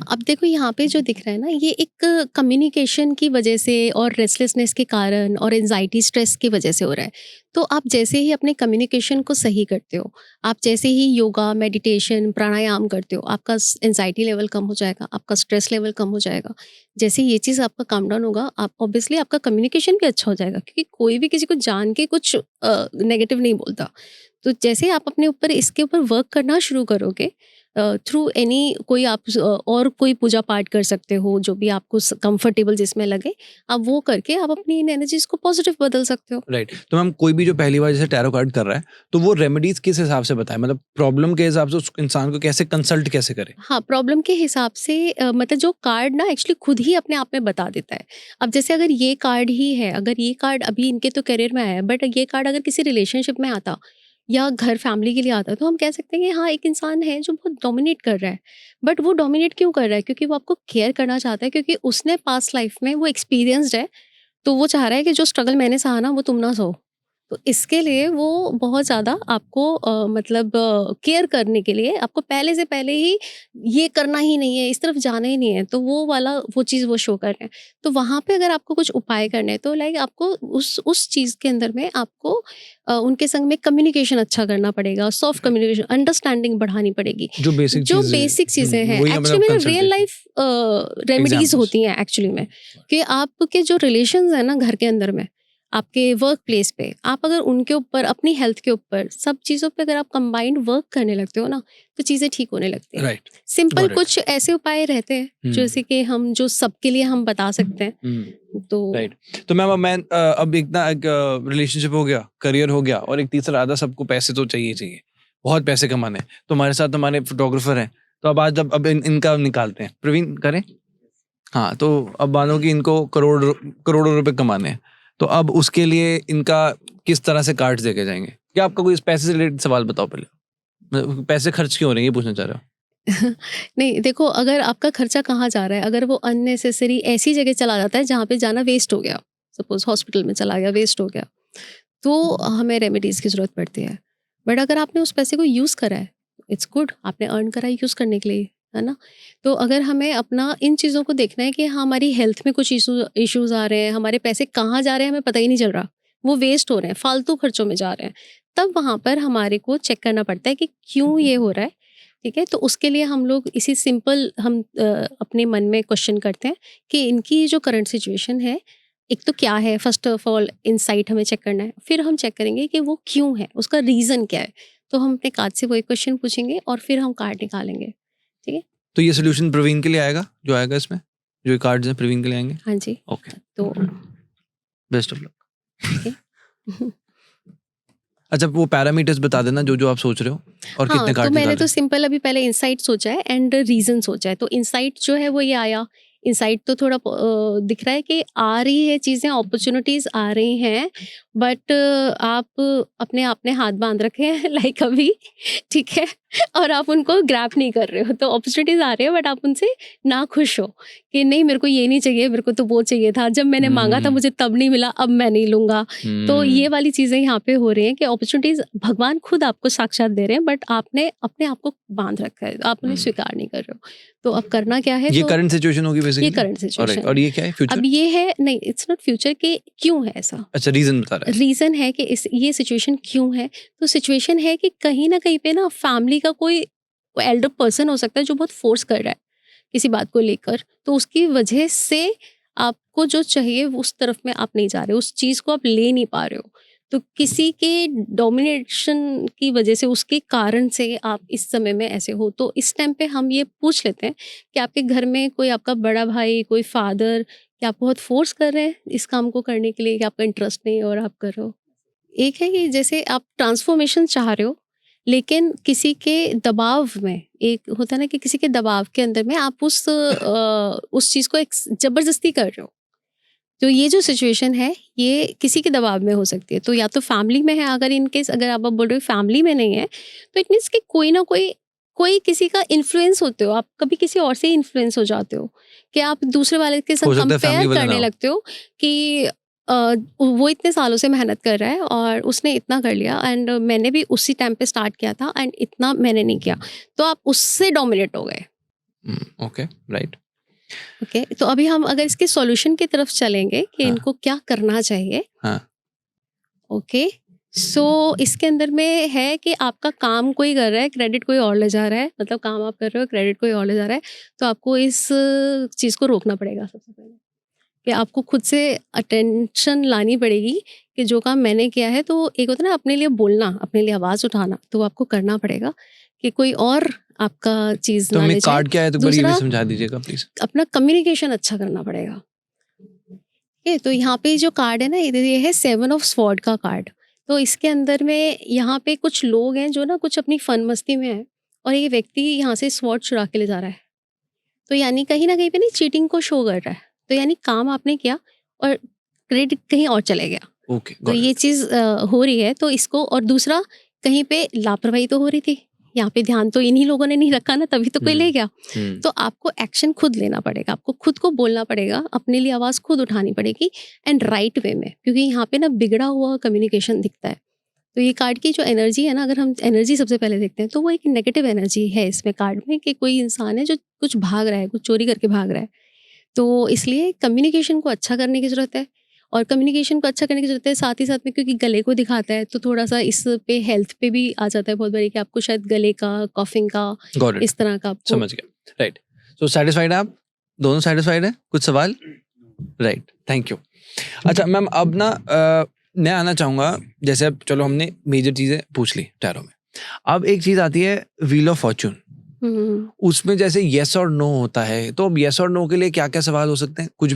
अब देखो यहाँ पे जो दिख रहा है ना, ये एक कम्युनिकेशन की वजह से और रेस्टलेसनेस के कारण और एंजाइटी स्ट्रेस की वजह से हो रहा है। तो आप जैसे ही अपने कम्युनिकेशन को सही करते हो, आप जैसे ही योगा, मेडिटेशन, प्राणायाम करते हो, आपका एंजाइटी लेवल कम हो जाएगा, आपका स्ट्रेस लेवल कम हो जाएगा। जैसे ये चीज़ आपका काम डाउन होगा, आप ऑब्वियसली आपका कम्युनिकेशन भी अच्छा हो जाएगा, क्योंकि कोई भी किसी को जान के कुछ नेगेटिव नहीं बोलता। तो जैसे आप अपने ऊपर इसके ऊपर वर्क करना शुरू करोगे, थ्रू एनी कोई आप और कोई पूजा पाठ कर सकते हो, जो भी आपको कंफर्टेबल जिसमें लगे, आप वो करके आप अपनी इन एनर्जीज को पॉजिटिव बदल सकते हो। राइट। तो मैम कोई भी जो पहली बार जैसे टैरो कार्ड कर रहा है तो वो रेमेडीज किस हिसाब से बताए, मतलब प्रॉब्लम के हिसाब से उस इंसान को कैसे कंसल्ट कैसे करे? हाँ, प्रॉब्लम के हिसाब से मतलब जो कार्ड ना एक्चुअली खुद ही अपने आप में बता देता है। अब जैसे अगर ये कार्ड ही है, अगर ये कार्ड अभी इनके तो करियर में आया है, बट ये कार्ड अगर किसी रिलेशनशिप में आता या घर फैमिली के लिए आता, तो हम कह सकते हैं कि हाँ, एक इंसान है जो बहुत डोमिनेट कर रहा है। बट वो डोमिनेट क्यों कर रहा है? क्योंकि वो आपको केयर करना चाहता है, क्योंकि उसने पास्ट लाइफ में वो एक्सपीरियंस्ड है, तो वो चाह रहा है कि जो स्ट्रगल मैंने सहा ना वो तुम ना सहो। तो इसके लिए वो बहुत ज़्यादा आपको मतलब केयर करने के लिए आपको पहले से पहले ही ये करना ही नहीं है, इस तरफ जाना ही नहीं है, तो वो वाला वो चीज़ वो शो कर रहे हैं। तो वहाँ पे अगर आपको कुछ उपाय करने हैं, तो लाइक आपको उस चीज़ के अंदर में आपको उनके संग में कम्युनिकेशन अच्छा करना पड़ेगा, सॉफ्ट कम्युनिकेशन, अंडरस्टैंडिंग बढ़ानी पड़ेगी। जो बेसिक जो चीजें बेसिक चीज़ें हैं वही एक्चुअली मतलब में real consultation life remedies examples. होती हैं एक्चुअली में, कि आपके जो रिलेशंस हैं ना घर के अंदर में, आपके वर्क प्लेस पे, आप अगर उनके ऊपर, अपनी हेल्थ के ऊपर, सब चीज़ों पे अगर आप कंबाइंड वर्क करने लगते हो ना, तो चीज़ें ठीक होने लगती हैं। राइट। Simple got it. कुछ ऐसे उपाय रहते हैं जैसे कि हम जो सबके लिए हम बता सकते हैं। तो राइट। तो मैम अब मैं अब एक ना एक रिलेशनशिप हो गया, करियर हो गया, और एक तीसरा आधा सबको पैसे तो चाहिए चाहिए, बहुत पैसे कमाने हैं। तो हमारे साथ हमारे फोटोग्राफर हैं, तो अब आज अब इनका निकालते हैं, प्रवीण करें। हाँ, तो अब मानो कि इनको करोड़ों रुपए कमाने हैं, तो अब उसके लिए इनका किस तरह से कार्ड्स देके जाएंगे? क्या आपका कोई इस पैसे से रिलेटेड सवाल बताओ पहले, मतलब पैसे खर्च क्यों हो रहे हैं ये पूछना चाह रहे हो? नहीं, देखो, अगर आपका खर्चा कहाँ जा रहा है, अगर वो अननेसेसरी ऐसी जगह चला जाता है जहाँ पे जाना वेस्ट हो गया, सपोज हॉस्पिटल में चला गया, वेस्ट हो गया, तो हमें रेमेडीज़ की ज़रूरत पड़ती है। बट अगर आपने उस पैसे को यूज़ करा है, इट्स गुड, आपने अर्न करा है यूज़ करने के लिए, है ना? तो अगर हमें अपना इन चीज़ों को देखना है कि हाँ, हमारी हेल्थ में कुछ इश्यूज़ आ रहे हैं, हमारे पैसे कहाँ जा रहे हैं हमें पता ही नहीं चल रहा, वो वेस्ट हो रहे हैं, फालतू खर्चों में जा रहे हैं, तब वहाँ पर हमारे को चेक करना पड़ता है कि क्यों ये हो रहा है, ठीक है? तो उसके लिए हम लोग इसी सिंपल हम अपने मन में क्वेश्चन करते हैं कि इनकी जो करंट सिचुएशन है, एक तो क्या है, फर्स्ट ऑफ ऑल इनसाइट हमें चेक करना है, फिर हम चेक करेंगे कि वो क्यों है, उसका रीज़न क्या है। तो हम अपने कार्ड से वो एक क्वेश्चन पूछेंगे और फिर हम कार्ड निकालेंगे, ठीक है? तो ये सोल्यूशन प्रवीण के लिए आएगा, जो आएगा इसमें, जो ये कार्ड्स हैं प्रवीण के लिए आएंगे? हाँ जी। ओके, तो बेस्ट ऑफ लक। ठीक है। अच्छा, वो पैरामीटर्स बता देना जो जो आप सोच रहे हो, और हाँ, कितने तो कार्ड मैंने निकाले। तो सिंपल अभी पहले इनसाइट सोचा है एंड रीज़न सोचा है। तो इनसाइट जो है वो ये आया, इनसाइट तो थोड़ा दिख रहा है कि आ रही है चीज़ें, अपॉर्च्युनिटीज़ आ रही हैं, बट आप अपने आपने हाथ बाँध रखे हैं लाइक अभी, ठीक है? और आप उनको ग्रैब नहीं कर रहे हो। तो अपॉर्च्युनिटीज़ आ रही है बट आप उनसे नाखुश हो कि नहीं, मेरे को ये नहीं चाहिए, मेरे को तो वो चाहिए था। जब मैंने माँगा था मुझे तब नहीं मिला, अब मैं नहीं लूँगा। तो ये वाली चीज़ें यहाँ पे हो रही हैं कि अपॉर्च्युनिटीज़ भगवान खुद आपको साक्षात दे रहे हैं, बट आपने अपने आप को बांध रखा है, आप उन्हें स्वीकार नहीं कर रहे हो। तो अब करना क्या है? ये तो करंट सिचुएशन होगी ये बेसिकली। करंट सिचुएशन और है। ये क्या है, फ्यूचर? अब ये है नहीं, इट्स नॉट फ्यूचर कि क्यों है ऐसा। अच्छा, रीजन बता रहा है। रीज़न है कि इस ये सिचुएशन क्यों है? तो सिचुएशन है कि कहीं न कहीं पे ना फैमिली का कोई एल्डर पर्सन हो सकता है जो बहुत फ़ोर्स कर रहा है, किसी बात को लेकर। तो उसकी वजह से आपको जो चाहिए वो उस तरफ में आप नहीं जा रहे हो, उस चीज़ को आप ले नहीं पा रहे हो। तो किसी के डोमिनेशन की वजह से, उसके कारण से आप इस समय में ऐसे हो। तो इस टाइम पे हम ये पूछ लेते हैं कि आपके घर में कोई आपका बड़ा भाई, कोई फादर, क्या आप बहुत फ़ोर्स कर रहे हैं इस काम को करने के लिए, कि आपका इंटरेस्ट नहीं है और आप कर रहे हो? एक है कि जैसे आप ट्रांसफॉर्मेशन चाह रहे हो, लेकिन किसी के दबाव में, एक होता है ना कि किसी के दबाव के अंदर में आप उस चीज़ को एक ज़बरदस्ती कर रहे हो। तो ये जो सिचुएशन है, ये किसी के दबाव में हो सकती है। तो या तो फैमिली में है, अगर इन केस अगर आप बोल रहे हो फैमिली में नहीं है, तो इट मीन्स कि कोई ना कोई किसी का इन्फ्लुएंस होते हो, आप कभी किसी और से इन्फ्लुएंस हो जाते हो, कि आप दूसरे वाले के हो संग सकता है फैमिली कंपेयर वाला ना करने हो। लगते हो कि वो इतने सालों से मेहनत कर रहा है और उसने इतना कर लिया, एंड मैंने भी उसी टाइम पे स्टार्ट किया था एंड इतना मैंने नहीं किया। तो आप उससे डोमिनेट हो गए। Okay, right. ओके, तो अभी हम अगर इसके सॉल्यूशन की तरफ चलेंगे कि हाँ। इनको क्या करना चाहिए। हाँ। ओके, सो इसके अंदर में है कि आपका काम कोई कर रहा है, क्रेडिट कोई और ले जा रहा है, मतलब काम आप कर रहे हो, क्रेडिट कोई और ले जा रहा है। तो आपको इस चीज़ को रोकना पड़ेगा सबसे पहले, कि आपको खुद से अटेंशन लानी पड़ेगी कि जो काम मैंने किया है, तो एक होता है ना अपने लिए बोलना, अपने लिए आवाज़ उठाना, तो आपको करना पड़ेगा कि कोई और आपका चीज तो हमें नॉलेज है। कार्ड क्या है तो एक बार ये भी दूसरा समझा दीजिएगा प्लीज। अपना कम्युनिकेशन अच्छा करना पड़ेगा। ये तो यहाँ पे जो कार्ड है ना, ये है 7 ऑफ स्वॉर्ड का कार्ड। तो इसके अंदर में यहाँ पे कुछ लोग हैं जो ना कुछ अपनी फन मस्ती में है, और ये व्यक्ति यहाँ से स्वॉर्ड चुरा के ले जा रहा है। तो यानी कहीं ना कहीं पे नहीं, चीटिंग को शो कर रहा है। तो यानी काम आपने किया और क्रेडिट कहीं और चले गया। ओके तो ये चीज़ हो रही है। तो इसको, और दूसरा कहीं पे लापरवाही तो हो रही थी, यहाँ पे ध्यान तो इन्हीं लोगों ने नहीं रखा ना, तभी तो कोई ले गया। तो आपको एक्शन खुद लेना पड़ेगा, आपको खुद को बोलना पड़ेगा, अपने लिए आवाज़ खुद उठानी पड़ेगी, एंड राइट वे में, क्योंकि यहाँ पे ना बिगड़ा हुआ कम्युनिकेशन दिखता है। तो ये कार्ड की जो एनर्जी है ना, अगर हम एनर्जी सबसे पहले देखते हैं तो वो एक नेगेटिव एनर्जी है इसमें कार्ड में, कि कोई इंसान है जो कुछ भाग रहा है, कुछ चोरी करके भाग रहा है। तो इसलिए कम्युनिकेशन को अच्छा करने की ज़रूरत है, और कम्युनिकेशन को अच्छा करने की ज़रूरत है साथ ही साथ में, क्योंकि गले को दिखाता है तो थोड़ा सा इस पे हेल्थ पे भी आ जाता है बहुत बड़ी, कि आपको शायद गले का, कॉफिंग का, गॉट इट, इस तरह का आपको। समझ गया। राइट, सो सेटिस्फाइड है आप दोनों? सेटिस्फाइड है? कुछ सवाल? Right, thank you. अच्छा मैम, अब ना मैं आना चाहूँगा, जैसे अब चलो हमने मेजर चीज़ें पूछ ली टैरो में, अब एक चीज़ आती है व्हील ऑफ फॉर्चून। उसमें जैसे येस और नो होता है, तो अब येस और नो के लिए क्या क्या सवाल हो सकते हैं? कुछ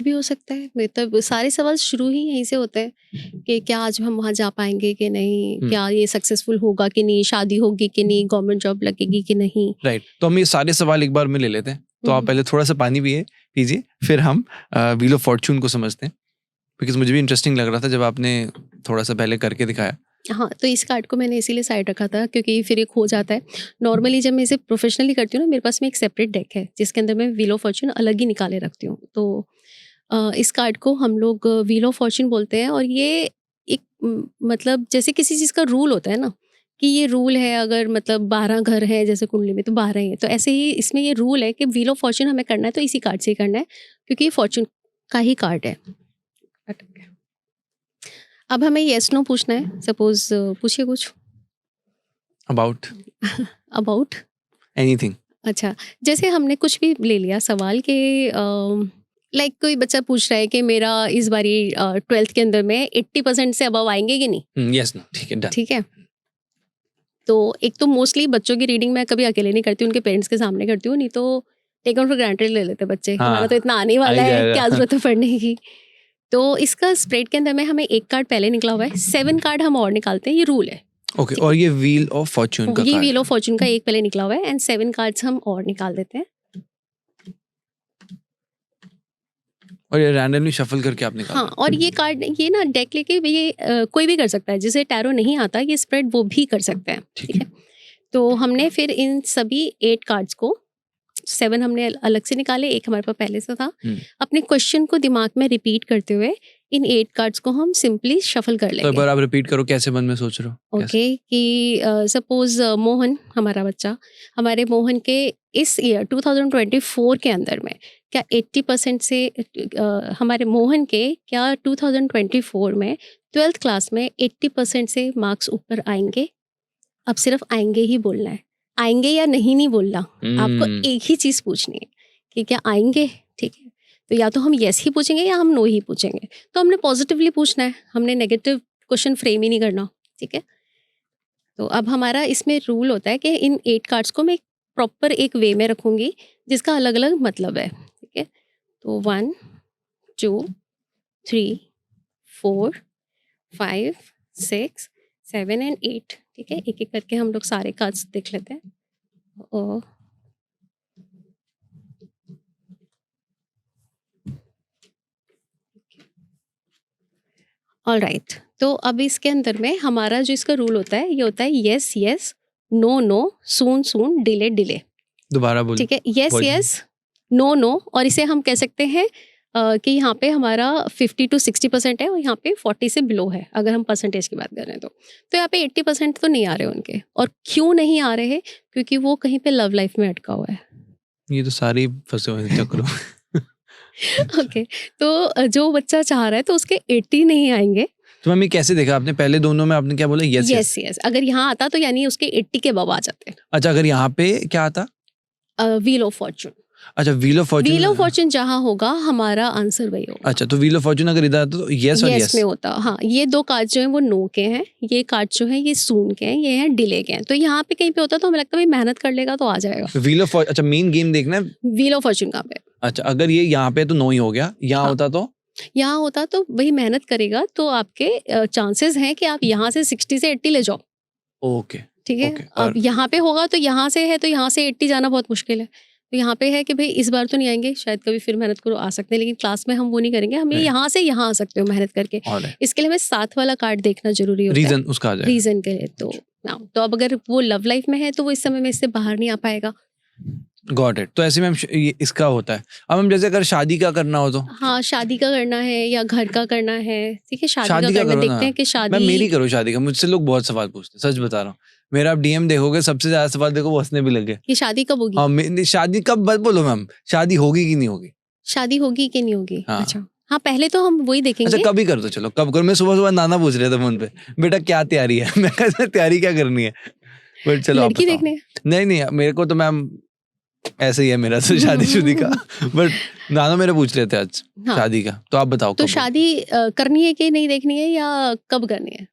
भी हो सकता है, मतलब सारे सवाल शुरू ही यहीं से होते हैं कि क्या आज हम वहाँ जा पाएंगे कि नहीं, क्या ये सक्सेसफुल होगा कि नहीं, शादी होगी कि नहीं, गवर्नमेंट जॉब लगेगी कि नहीं। राइट, तो हम ये सारे सवाल एक बार में ले लेते हैं। तो आप पहले थोड़ा सा पानी पीजिए, फिर हम व्हील ऑफ फॉर्चून को समझते हैं, बिकॉज मुझे भी इंटरेस्टिंग लग रहा था जब आपने थोड़ा सा पहले करके दिखाया। हाँ, तो इस कार्ड को मैंने इसीलिए साइड रखा था क्योंकि फिर एक हो जाता है। नॉर्मली जब मैं इसे प्रोफेशनली करती हूँ ना, मेरे पास में एक सेपरेट डेक है जिसके अंदर मैं व्हील ऑफ फॉर्चून अलग ही निकाले रखती हूँ। तो इस कार्ड को हम लोग व्हील ऑफ फॉर्चून बोलते हैं, और ये एक मतलब जैसे किसी चीज़ का रूल होता है ना, कि ये रूल है, अगर मतलब 12 घर है जैसे कुंडली में तो 12 ही है, तो ऐसे ही इसमें ये रूल है कि व्हील ऑफ फॉर्चून हमें करना है तो इसी कार्ड से ही करना है, क्योंकि ये फॉर्चून का ही कार्ड है। अब हमें येस नो पूछना है। सपोज पूछिए कुछ अबाउट अबाउट एनीथिंग। अच्छा, जैसे हमने कुछ भी ले लिया सवाल के, लाइक कोई बच्चा पूछ रहा है कि मेरा इस बारी 12th के अंदर में 80% से अबव आएंगे कि नहीं। यस नो, ठीक है, डन। ठीक है, तो एक तो मोस्टली बच्चों की रीडिंग मैं कभी अकेले नहीं करती हूँ, उनके पेरेंट्स के सामने करती हूँ, नहीं तो टेक ऑन फॉर ग्रांटेड ले लेते बच्चे, हाँ, हमारा तो इतना आने वाला आ ही है, जाएगा। क्या जरूरत है पढ़ने की। तो इसका स्प्रेड के अंदर में हमें एक कार्ड पहले निकला हुआ है, 7 कार्ड हम और निकालते हैं, ये रूल है। ओके, और ये व्हील ऑफ फॉर्चून का ये कार्ड व्हील ऑफ फॉर्चून का एक पहले निकला हुआ है, एंड 7 कार्ड्स हम और निकाल देते हैं। और ये रैंडमली शफल करके आप निकाल। हाँ, और ये कार्ड, ये ना डेक लेके ये कोई भी कर सकता है, जिसे टैरो नहीं आता ये स्प्रेड वो भी कर सकते हैं। ठीक है, तो हमने फिर इन सभी 8 कार्ड्स को, 7 हमने अलग से निकाले, एक हमारे पास पहले से था। अपने क्वेश्चन को दिमाग में रिपीट करते हुए इन 8 कार्ड्स को हम सिंपली शफल कर तो एक लेंगे। बार आप रिपीट करो, कैसे मन में सोच रहे हो? ओके, कि सपोज मोहन हमारा बच्चा, हमारे मोहन के इस ईयर 2024 के अंदर में क्या 80% से हमारे मोहन के क्या 2024 में 12th क्लास में 80% से मार्क्स ऊपर आएंगे। अब सिर्फ आएंगे ही बोलना है, आएंगे या नहीं बोलना। आपको एक ही चीज़ पूछनी है कि क्या आएंगे। ठीक है, तो या तो हम येस ही पूछेंगे या हम नो ही पूछेंगे। तो हमने पॉजिटिवली पूछना है, हमने नेगेटिव क्वेश्चन फ्रेम ही नहीं करना। ठीक है, तो अब हमारा इसमें रूल होता है कि इन 8 कार्ड्स को मैं प्रॉपर एक वे में रखूँगी जिसका अलग अलग मतलब है। ठीक है, तो 1 2 3 4 5 6 7 एंड 8। ठीक है, एक एक करके हम लोग सारे कार्ड्स देख लेते हैं। और ऑलराइट, तो अब इसके अंदर में हमारा जो इसका रूल होता है, ये होता है येस येस, नो नो, सून सून, डिले डिले। दोबारा बोलिए। ठीक है, येस येस, नो नो, और इसे हम कह सकते हैं कि यहाँ पे हमारा 50 to 60% है और यहाँ पे 40 से बिलो है, अगर हम परसेंटेज की बात कर रहे हैं तो यहाँ पे 80% तो नहीं आ रहे उनके। और क्यों नहीं आ रहे हैं? क्योंकि वो कहीं पे लव लाइफ में अटका हुआ है। ये तो सारे फंसे हुए हैं चक्रों। ओके, तो जो बच्चा चाह रहा है तो उसके 80 नहीं आएंगे। तो मम्मी कैसे देखा आपने? पहले दोनों में आपने क्या बोला? यस यस यस, अगर यहाँ आता तो यानी उसके 80 के अबव आ जाते। अच्छा, अगर यहाँ पे क्या आता? Wheel of fortune. अच्छा, wheel of fortune. Wheel of fortune जहाँ होगा हमारा आंसर वही होगा। अच्छा, तो व्हील ऑफ फॉर्च्यून अगर इधर आता तो यस और यस यस। में होता, हाँ। ये 2 कार्ड जो हैं वो नो के हैं, ये कार्ड जो हैं ये सून के हैं, ये हैं डिले के हैं। तो यहाँ पे कहीं पे होता तो हमें लगता है भाई मेहनत कर लेगा तो आ जाएगा। व्हील ऑफ अच्छा, मेन गेम देखना है। व्हील ऑफ फॉर्च्यून कहाँ पे? अच्छा, अगर ये यहाँ पे तो नो ही हो गया, यहाँ हाँ। होता तो यहाँ होता तो वही मेहनत करेगा तो आपके चांसेस हैं कि आप यहाँ से 60 से 80 ले जाओ। ओके। ठीक है। ओके, अब यहाँ पे होगा तो यहाँ से है तो यहाँ से 80 जाना बहुत मुश्किल है। तो यहाँ पे है कि भाई इस बार तो नहीं आएंगे, शायद कभी फिर मेहनत करो आ सकते हैं, लेकिन क्लास में हम वो नहीं करेंगे, हमें Right. यहाँ से यहाँ आ सकते हो मेहनत करके। ऑलराइट, इसके लिए हमें साथ वाला कार्ड देखना जरूरी होता है रीजन उसका आ जाएगा। रीजन के लिए। तो अब अगर वो लव लाइफ में है तो वो इस समय में इससे बाहर नहीं आ पाएगा। Got it. तो ऐसे में ये इसका होता है। अब हम जैसे अगर शादी का करना हो तो हाँ, शादी का करना है या घर का करना है, ठीक है, शादी शादी का का करना करो ना। देखते हैं कि मैं शादी मेरी करो शादी का, मुझसे लोग बहुत सवाल पूछते हैं, सच बता रहा हूँ। मेरा आप डीएम देखोगे, सबसे ज्यादा सवाल देखो वो हंसने भी लगे। कि शादी कब होगी, हाँ, शादी कब बोलो मैम, शादी होगी कि नहीं होगी? शादी होगी कि नहीं होगी। हाँ। अच्छा, हाँ, पहले तो हम वही अच्छा, देखेंगे। कभी कर दो, चलो कब करो। मैं सुबह सुबह नाना पूछ रहे थे फोन पे, बेटा क्या तैयारी है? मैं कहा तैयारी क्या करनी है, बट चलो आप लड़की बताओ। देखने। नहीं, मेरे को तो मैम ऐसे ही है मेरा तो शादी का। बट नाना मेरे पूछ रहे थे आज हाँ। शादी का, तो आप बताओ तो कब होगी? शादी करनी है कि नहीं देखनी है या कब करनी है?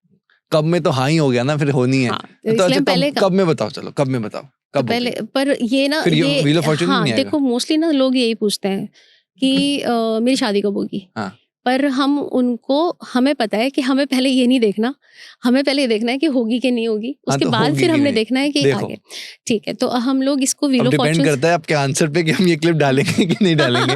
कब में तो हाँ ही हो गया ना, फिर होनी है। हाँ, तो तो इसलिए अच्छा, हम पहले कब में बताओ, चलो कब में बताओ, तो कब पहले होगी? पर ये ना फिर ये ये Wheel of Fortune हाँ, नहीं आएगा? देखो मोस्टली ना लोग यही पूछते हैं कि मेरी शादी कब होगी। हाँ। पर हमें पता है कि हमें पहले ये नहीं देखना, हमें पहले ये देखना है कि होगी कि नहीं होगी, हाँ, उसके तो बाद होगी फिर कि हमने नहीं? देखना है कि देखो। आगे। ठीक है, तो हम लोग इसको व्हील अब ऑफ डिपेंड फॉर्च्यून। करता है आपके आंसर पे कि हम ये क्लिप डालेंगे कि नहीं डालेंगे।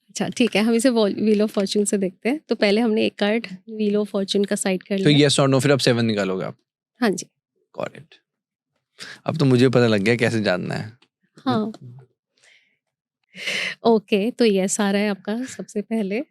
अच्छा, ठीक है, हम इसे व्हील ऑफ फॉर्च्यून से देखते हैं। तो पहले हमने एक कार्ड व्हील ऑफ फॉर्च्यून का साइड कर तो लिया। यस और नो, फिर आप 7 निकालोगे आप। हाँ जी। Got it. अब तो मुझे पता लग गया कैसे जानना है। हाँ, ओके, तो यस आ रहा है आपका सबसे पहले।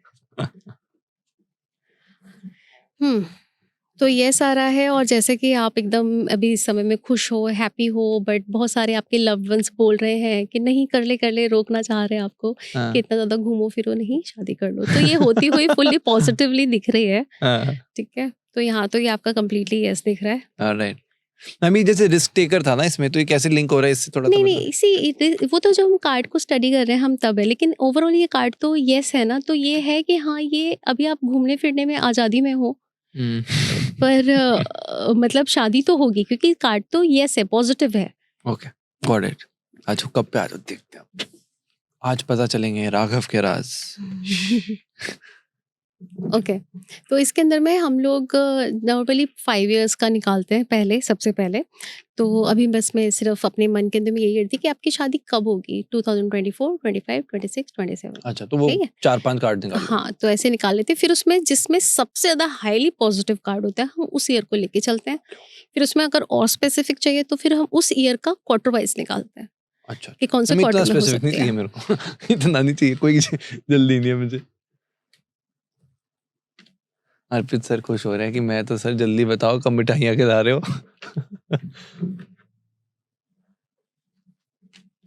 तो यस आ रहा है, और जैसे कि आप एकदम अभी इस समय में खुश हो, हैप्पी हो, बट बहुत सारे आपके लव्ड वंस बोल रहे हैं कि नहीं कर ले, रोकना चाह रहे हैं आपको हाँ, कि इतना ज़्यादा घूमो फिरो नहीं, शादी कर लो। तो ये होती हुई फुल्ली पॉजिटिवली दिख रही है, हाँ, ठीक है? तो यहाँ तो ये आपका कंप्लीटली यस दिख रहा है। ऑलराइट। अभी जैसे रिस्क टेकर था ना इसमें, तो ये कैसे लिंक हो रहा है इससे, थोड़ा नहीं, तो नहीं, बताओ। वो तो जब हम कार्ड को स्टडी कर रहे हैं हम तब है, लेकिन ओवरऑल ये कार्ड तो यस है ना, तो ये है कि हाँ, ये अभी आप घूमने-फिरने में आज़ादी में हो, पर मतलब शादी तो होगी क्योंकि कार्ड तो यस है, पॉजिटिव है। Okay, got it. आज कब पे आज देखते हैं। आज पता चलेंगे राघव के राज। ओके, तो इसके अंदर में हम लोग नॉर्मली 5 इयर्स का निकालते हैं पहले, सबसे पहले। तो अभी बस मैं सिर्फ अपने मन के अंदर में यही करती कि आपकी शादी कब होगी, 2024, 25, 26, 27। अच्छा, तो वो ठीक है। 4-5 कार्ड निकालो। हाँ, तो ऐसे निकाल लेते हैं। फिर उसमें जिसमें सबसे ज़्यादा हाईली पॉजिटिव कार्ड होता है, हम उस ईयर को लेके चलते हैं। फिर उसमें अगर और स्पेसिफिक चाहिए तो फिर हम उस ईयर का क्वार्टर वाइज निकालते हैं अच्छा, कि कौन से इतना क्वार्टर में हो स्पेसिफिक नहीं सकती चाहिए है। मेरे को। इतना नहीं चाहिए, कोई जल्दी नहीं है मुझे। अर्पित सर खुश हो रहे हैं कि मैं तो सर जल्दी बताओ कब मिठाइयाँ खिला रहे हो।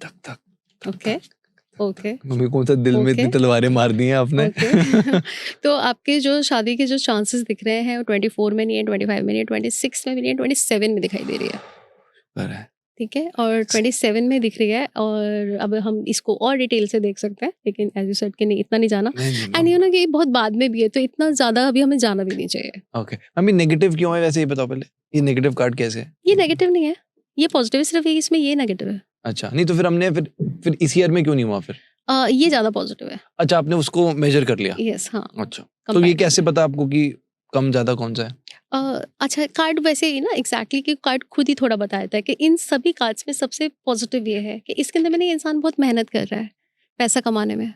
तक तक ओके, ओके, मम्मी कौन सा दिल में इतनी ओके, तलवारें मार दी हैं आपने। ओके। तो आपके जो शादी के जो चांसेस दिख रहे हैं वो 24 में नहीं है, 25 में नहीं है, 26 में भी नहीं है, 27 में दिखाई दे रही है। पर है। ठीक है, और 27 में दिख रही है, और अब हम इसको और डिटेल से देख सकते हैं, लेकिन एज यू सेड कि नहीं, इतना नहीं जाना। नहीं, एंड यू नो कि ये बहुत बाद में भी है, तो इतना ज़्यादा अभी हमें जाना भी नहीं चाहिए। ओके मम्मी, नेगेटिव क्यों है वैसे, ये बताओ पहले। ये नेगेटिव कार्ड कैसे है? ये नेगेटिव नहीं है, ये पॉजिटिव है, सिर्फ इसमें ये नेगेटिव है। अच्छा, नहीं तो फिर हमने फिर इस ईयर में क्यों नहीं हुआ फिर? ये ज़्यादा पॉजिटिव है। अच्छा, आपने उसको मेजर कर लिया। यस, हाँ। अच्छा, तो ये कैसे पता आपको कि कम ज्यादा कौन सा है? अच्छा, कार्ड वैसे ही ना एग्जैक्टली कि कार्ड खुद ही थोड़ा बता देता है कि इन सभी कार्ड्स में सबसे पॉजिटिव ये है कि इसके अंदर में ना ये इंसान बहुत मेहनत कर रहा है पैसा कमाने में।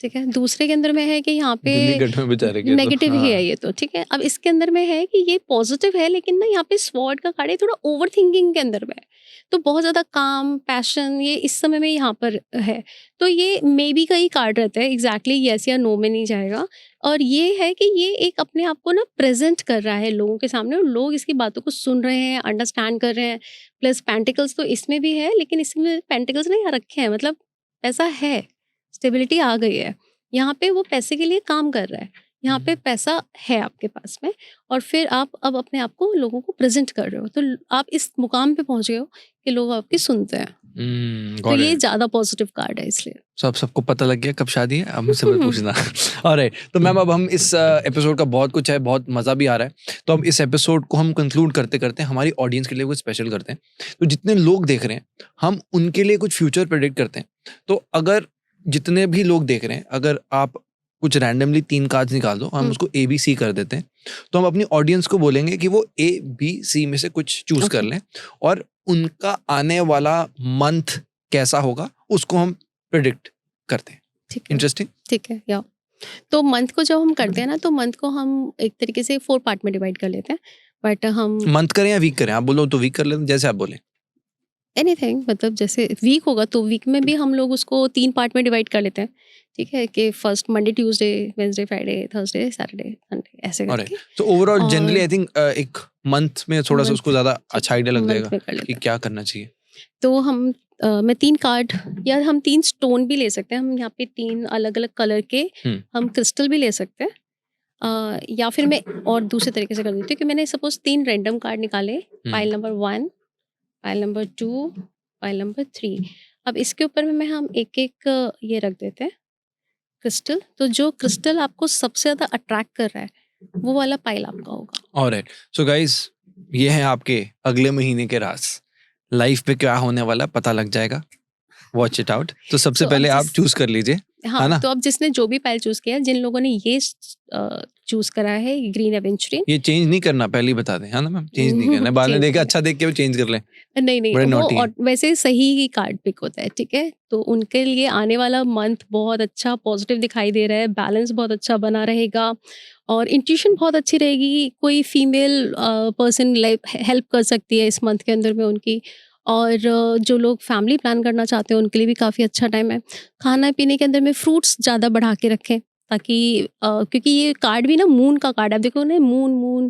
ठीक है, दूसरे के अंदर में है कि यहाँ पे दिल्ली गढ़ में बेचारे के नेगेटिव ही है ये तो। ठीक है, अब इसके अंदर में है कि ये पॉजिटिव है, लेकिन ना यहाँ पे स्वॉर्ड का कार्ड है थोड़ा ओवर थिंकिंग के अंदर में है। तो बहुत ज़्यादा काम, पैशन, ये इस समय में यहाँ पर है। तो ये मे बी का ही कार्ड रहता है, एग्जैक्टली यस या नो में नहीं जाएगा। और ये है कि ये एक अपने आप को ना प्रेजेंट कर रहा है लोगों के सामने, और लोग इसकी बातों को सुन रहे हैं, अंडरस्टैंड कर रहे हैं। प्लस पेंटिकल्स तो इसमें भी है, लेकिन इसमें पेंटिकल्स नहीं आ रखे हैं, मतलब पैसा है, स्टेबिलिटी आ गई है। यहाँ पे वो पैसे के लिए काम कर रहा है, यहाँ पे पैसा है आपके पास में, और फिर आप अब अपने आप को लोगों को प्रेजेंट कर रहे हो, तो आप इस मुकाम पे पहुंच गए हो कि लोग आपकी सुनते हैं। तो गॉट ये इट। ज़्यादा पॉजिटिव कार्ड है इसलिए। सबको पता लग गया कब शादी है, अब मुझसे मत पूछना। ऑलराइट, तो मैम अब हम इस एपिसोड का बहुत कुछ है, बहुत मज़ा भी आ रहा है, तो हम इस एपिसोड को हम कंक्लूड करते करते हमारी ऑडियंस के लिए कुछ स्पेशल करते हैं। तो जितने लोग देख रहे हैं हम उनके लिए कुछ फ्यूचर प्रेडिक्ट करते हैं। तो अगर जितने भी लोग देख रहे हैं, अगर आप कुछ रैंडमली 3 कार्ड्स निकाल दो, हम उसको ABC कर देते हैं, तो हम अपनी ऑडियंस को बोलेंगे कि वो ABC में से कुछ चूज कर ओके। लें और उनका आने वाला मंथ कैसा होगा उसको हम प्रेडिक्ट करते हैं। ठीक है, इंटरेस्टिंग। ठीक है, या तो मंथ को जब हम करते हैं ना, तो मंथ को हम एक तरीके से 4 पार्ट में डिवाइड कर लेते हैं। बट हम मंथ करें या वीक करें, आप बोलो तो वीक कर लेते हैं, जैसे आप बोले। एनीथिंग, मतलब जैसे वीक होगा तो वीक में भी हम लोग उसको 3 पार्ट में डिवाइड कर लेते हैं। ठीक है, कि first Monday, Tuesday, Wednesday, Friday, Thursday, Saturday, Sunday ऐसे ऑलराइट, करके। तो ओवरऑल और जनरली आई थिंक एक मंथ में थोड़ा सा उसको मंथ, ज्यादा ठीक अच्छा है, आइडिया लग मंथ जाएगा में कर कि लेते हैं। क्या करना चाहिए। तो हम मैं 3 कार्ड या हम 3 स्टोन भी ले सकते हैं। हम यहाँ पे 3 अलग-अलग कलर के हम्म, हम क्रिस्टल भी ले सकते हैं। या फिर मैं और दूसरे तरीके से कर देती हूँ कि मैंने सपोज़ 3 रैंडम कार्ड निकाले, pile number 1, pile number 2, pile number 3। अब इसके ऊपर में हम एक-एक ये रख देते हैं क्रिस्टल। तो जो क्रिस्टल आपको सबसे ज़्यादा अट्रैक्ट कर रहा है, वो वाला पाइल आपका होगा। ऑलराइट, सो गाइस ये है आपके अगले महीने के राज। लाइफ पे क्या होने वाला है पता लग जाएगा, वॉच इट आउट। तो सबसे तो अब पहले आप जिस चूज कर लीजिए, है हाँ, ना। तो अब जिसने जो भी पाइल चूज़ किया, जिन लोगों ने ये चूज़ करा है ग्रीन एवेंचुरिन, ये चेंज नहीं करना, पहले ही बता दें, है ना मैम, चेंज नहीं करना है। बाद में चेंज देखे नहीं अच्छा देख के वो चेंज कर लें, नहीं, नहीं, बड़े वो नॉटी हैं। और वैसे सही ही कार्ड पिक होता है, ठीक है? तो उनके लिए आने वाला मंथ बहुत अच्छा पॉजिटिव दिखाई दे रहा है, बैलेंस बहुत अच्छा बना रहेगा और इंट्यूशन बहुत अच्छी रहेगी। कोई फीमेल पर्सन लाइक हेल्प कर सकती है इस मंथ के अंदर में उनकी। और जो लोग फैमिली प्लान करना चाहते हैं, उनके लिए भी काफ़ी अच्छा टाइम है। खाना-पीने के अंदर में फ्रूट्स ज़्यादा बढ़ा के रखें, ताकि क्योंकि ये कार्ड भी ना मून का कार्ड है। आप देखो ना, मून मून,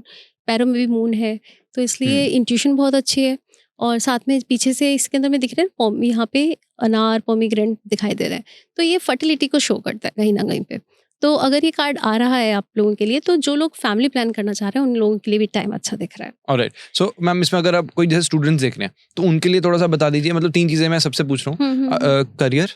पैरों में भी मून है, तो इसलिए इंट्यूशन बहुत अच्छी है। और साथ में पीछे से इसके अंदर में दिख रहे हैं यहाँ पे अनार, पोमीग्रेनेट दिखाई दे रहा है, तो ये फर्टिलिटी को शो करता है कहीं ना कहीं पे। तो अगर ये कार्ड आ रहा है आप लोगों के लिए, तो जो लोग फैमिली प्लान करना चाह रहे हैं उन लोगों के लिए भी टाइम अच्छा दिख रहा है। ऑलराइट, सो मैम इसमें अगर आप कोई जैसे स्टूडेंट्स देख रहे हैं तो उनके लिए थोड़ा सा बता दीजिए। मतलब 3 चीजें मैं सबसे पूछ रहा हूँ, करियर,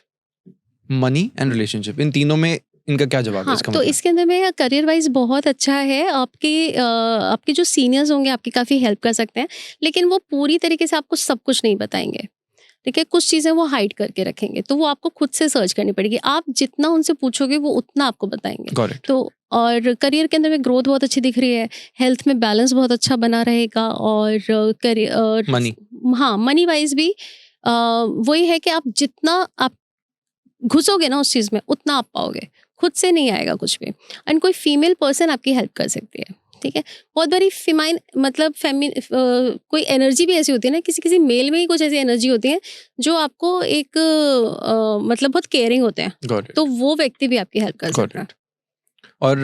मनी एंड रिलेशनशिप, इन तीनों में इनका क्या जवाब है हाँ, इसका तो मतलब। इसके अंदर में करियर वाइज बहुत अच्छा है। आपके जो सीनियर्स होंगे आपकी काफ़ी हेल्प कर सकते हैं, लेकिन वो पूरी तरीके से आपको सब कुछ नहीं बताएंगे। ठीक है, कुछ चीज़ें वो हाइड करके रखेंगे, तो वो आपको खुद से सर्च करनी पड़ेगी। आप जितना उनसे पूछोगे वो उतना आपको बताएंगे। Got it. तो और करियर के अंदर में ग्रोथ बहुत अच्छी दिख रही है, हेल्थ में बैलेंस बहुत अच्छा बना रहेगा और करियर मनी, हाँ, मनी वाइज भी वही है कि आप जितना आप घुसोगे ना उस चीज़ में, उतना आप पाओगे। खुद से नहीं आएगा कुछ भी। एंड कोई फीमेल पर्सन आपकी हेल्प कर सकती है, ठीक है? बहुत बड़ी फीमाइन मतलब कोई एनर्जी भी ऐसी होती है ना, किसी-किसी मेल में ही कुछ ऐसी एनर्जी होती है, जो आपको एक मतलब बहुत केयरिंग होते हैं। गॉट इट, तो वो व्यक्ति भी आपकी हेल्प कर गॉट सकता है। इट। और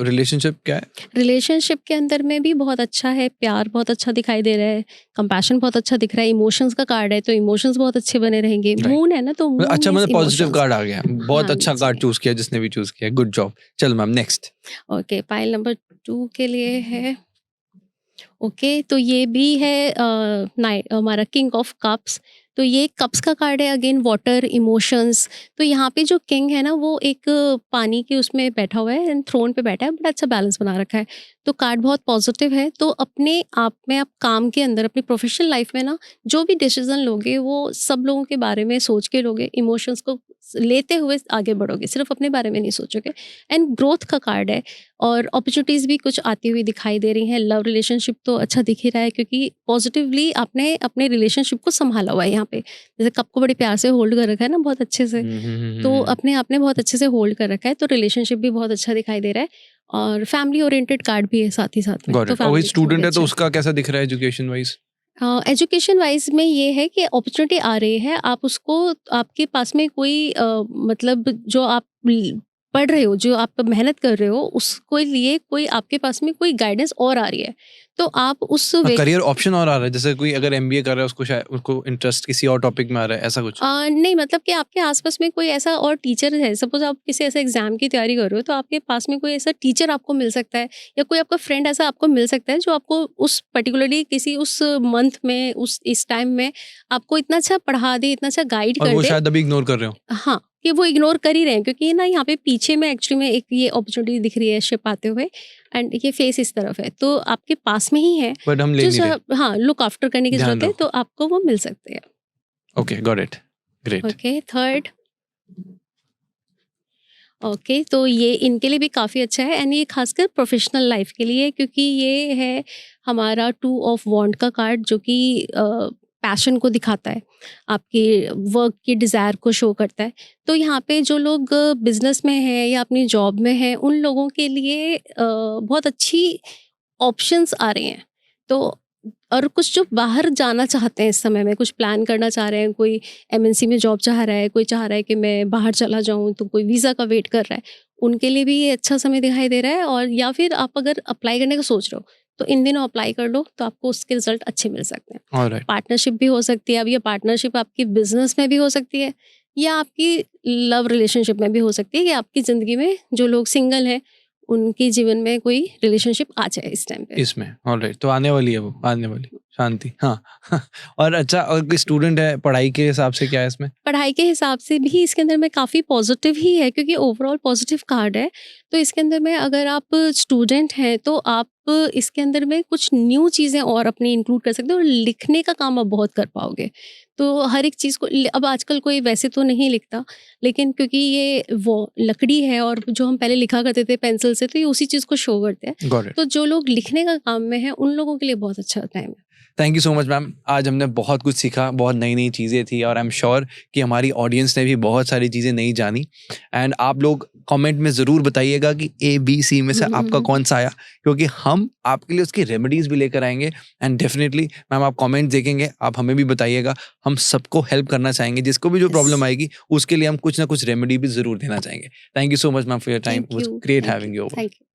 रिलेशनशिप क्या है। रिलेशनशिप के अंदर में भी बहुत अच्छा है, प्यार बहुत अच्छा दिखाई दे रहा है, कंपैशन बहुत अच्छा दिख रहा है, इमोशंस का कार्ड है, तो इमोशंस बहुत अच्छे बने रहेंगे। राइट, मून है ना, तो मून अच्छा मीन्स मतलब पॉजिटिव इमोशंस। कार्ड आ गया, बहुत हाँ अच्छा कार्ड जी। चूज किया जिसने भी चूज किया, गुड जॉब। चल ma'am next. Okay, pile number 2 के लिए है। ओके, तो ये भी है हमारा किंग ऑफ कप्स। तो ये कप्स का कार्ड है, अगेन वाटर, इमोशंस। तो यहाँ पे जो किंग है ना, वो एक पानी के उसमें बैठा हुआ है एंड थ्रोन पे बैठा है, बड़ा अच्छा बैलेंस बना रखा है। तो कार्ड बहुत पॉजिटिव है। तो अपने आप में, आप काम के अंदर, अपनी प्रोफेशनल लाइफ में ना, जो भी डिसीजन लोगे वो सब लोगों के बारे में सोच के लोगे, इमोशंस को लेते हुए आगे बढ़ोगे, सिर्फ अपने बारे में नहीं सोचोगे। एंड ग्रोथ का कार्ड है और अपॉर्चुनिटीज़ भी कुछ आती हुई दिखाई दे रही हैं। लव रिलेशनशिप तो अच्छा दिख ही रहा है, क्योंकि पॉजिटिवली आपने अपने रिलेशनशिप को संभाला हुआ है यहाँ पे। जैसे कप को बड़े प्यार से होल्ड कर रखा है ना, बहुत अच्छे से। तो अपने आप ने बहुत अच्छे से होल्ड कर रखा है, तो रिलेशनशिप भी बहुत अच्छा दिखाई दे रहा है। और फैमिली ओरिएंटेड कार्ड भी है साथ ही साथ में, गॉट तो इट। और वही फैमिली के लिए स्टूडेंट भी है तो अच्छा उसका कैसा दिख रहा है एजुकेशन वाइज। है। एजुकेशन वाइज में ये है कि अपॉर्चुनिटी आ रही है, आप उसको, आपके पास में कोई मतलब जो आप पढ़ रहे हो, जो आप मेहनत कर रहे हो, उसके लिए कोई आपके पास में कोई गाइडेंस और आ रही है, तो आप उस करियर ऑप्शन और आ रहा है, जैसे कोई अगर एमबीए कर रहा है उसको शायद उसको इंटरेस्ट किसी और टॉपिक में आ रहा है, ऐसा कुछ? नहीं, मतलब कि आपके आसपास में कोई ऐसा और टीचर है, सपोज आप किसी ऐसे एग्जाम की तैयारी कर रहे हो, तो आपके पास में कोई ऐसा टीचर आपको मिल सकता है, या कोई आपका फ्रेंड ऐसा आपको मिल सकता है जो आपको उस पर्टिकुलरली किसी उस मंथ में, उस इस टाइम में आपको इतना अच्छा पढ़ा दे, इतना अच्छा गाइड और कर वो दे। शायद अभी इग्नोर कर रहे हो। हाँ, कि वो इग्नोर कर ही रहे हैं, क्योंकि ना यहाँ पे पीछे में एक्चुअली में एक ये अपॉर्चुनिटी दिख रही है शिप आते हुए, एंड ये फेस इस तरफ है, तो आपके पास में ही है, बट हम ले जो नहीं रहे। हाँ लुक आफ्टर करने की ध्यान जरूरत है, रखो। तो आपको वो मिल सकते हैं। Okay, got it, great. Okay, third. Okay, तो ये इनके लिए भी काफ़ी अच्छा है, एंड ये खासकर प्रोफेशनल लाइफ के लिए, क्योंकि ये है हमारा 2 ऑफ वॉन्ड का कार्ड, जो कि पैशन को दिखाता है, आपकी वर्क की डिज़ायर को शो करता है। तो यहाँ पे जो लोग बिजनेस में हैं या अपनी जॉब में हैं, उन लोगों के लिए बहुत अच्छी ऑप्शंस आ रहे हैं। तो और कुछ जो बाहर जाना चाहते हैं, इस समय में कुछ प्लान करना चाह रहे हैं, कोई एमएनसी में जॉब चाह रहा है, कोई चाह रहा है कि मैं बाहर चला जाऊं, तो कोई वीज़ा का वेट कर रहा है, उनके लिए भी ये अच्छा समय दिखाई दे रहा है। और या फिर आप अगर अप्लाई करने का सोच रहे हो, तो इन दिनों अप्लाई कर लो, तो आपको उसके रिजल्ट अच्छे मिल सकते हैं। ऑलराइट। पार्टनरशिप भी हो सकती है, अब ये पार्टनरशिप आपकी बिजनेस में भी हो सकती है, या आपकी लव रिलेशनशिप में भी हो सकती है, कि आपकी ज़िंदगी में जो लोग सिंगल हैं, उनके जीवन में कोई रिलेशनशिप आ जाए इस टाइम पे। इसमें ऑलराइट, तो आने वाली है, वो आने वाली शांति। हाँ। और अच्छा, और कोई स्टूडेंट है, पढ़ाई के हिसाब से क्या है इसमें? पढ़ाई के हिसाब से भी इसके अंदर में काफ़ी पॉजिटिव ही है, क्योंकि ओवरऑल पॉजिटिव कार्ड है। तो इसके अंदर में अगर आप स्टूडेंट हैं, तो आप इसके अंदर में कुछ न्यू चीज़ें और अपनी इंक्लूड कर सकते हो, और लिखने का काम आप बहुत कर पाओगे। तो हर एक चीज़ को अब आजकल कोई वैसे तो नहीं लिखता, लेकिन क्योंकि ये वो लकड़ी है, और जो हम पहले लिखा करते थे पेंसिल से, तो ये उसी चीज़ को शो करते हैं। Got it. तो जो लोग लिखने का काम में हैं, उन लोगों के लिए बहुत अच्छा टाइम है। Thank you so much ma'am, आज हमने बहुत कुछ सीखा, बहुत नई नई चीज़ें थी, और आई एम श्योर कि हमारी ऑडियंस ने भी बहुत सारी चीज़ें नहीं जानी। एंड आप लोग कमेंट में ज़रूर बताइएगा कि ABC में से आपका कौन सा आया, क्योंकि हम आपके लिए उसकी रेमेडीज़ भी लेकर आएंगे। एंड डेफिनेटली मैम, आप कमेंट देखेंगे, आप हमें भी बताइएगा, हम सबको हेल्प करना चाहेंगे, जिसको भी जो Yes. प्रॉब्लम आएगी उसके लिए हम कुछ ना कुछ रेमेडी भी ज़रूर देना चाहेंगे। Thank you so much ma'am for your time, thank was you, great thank having you, you. Thank you.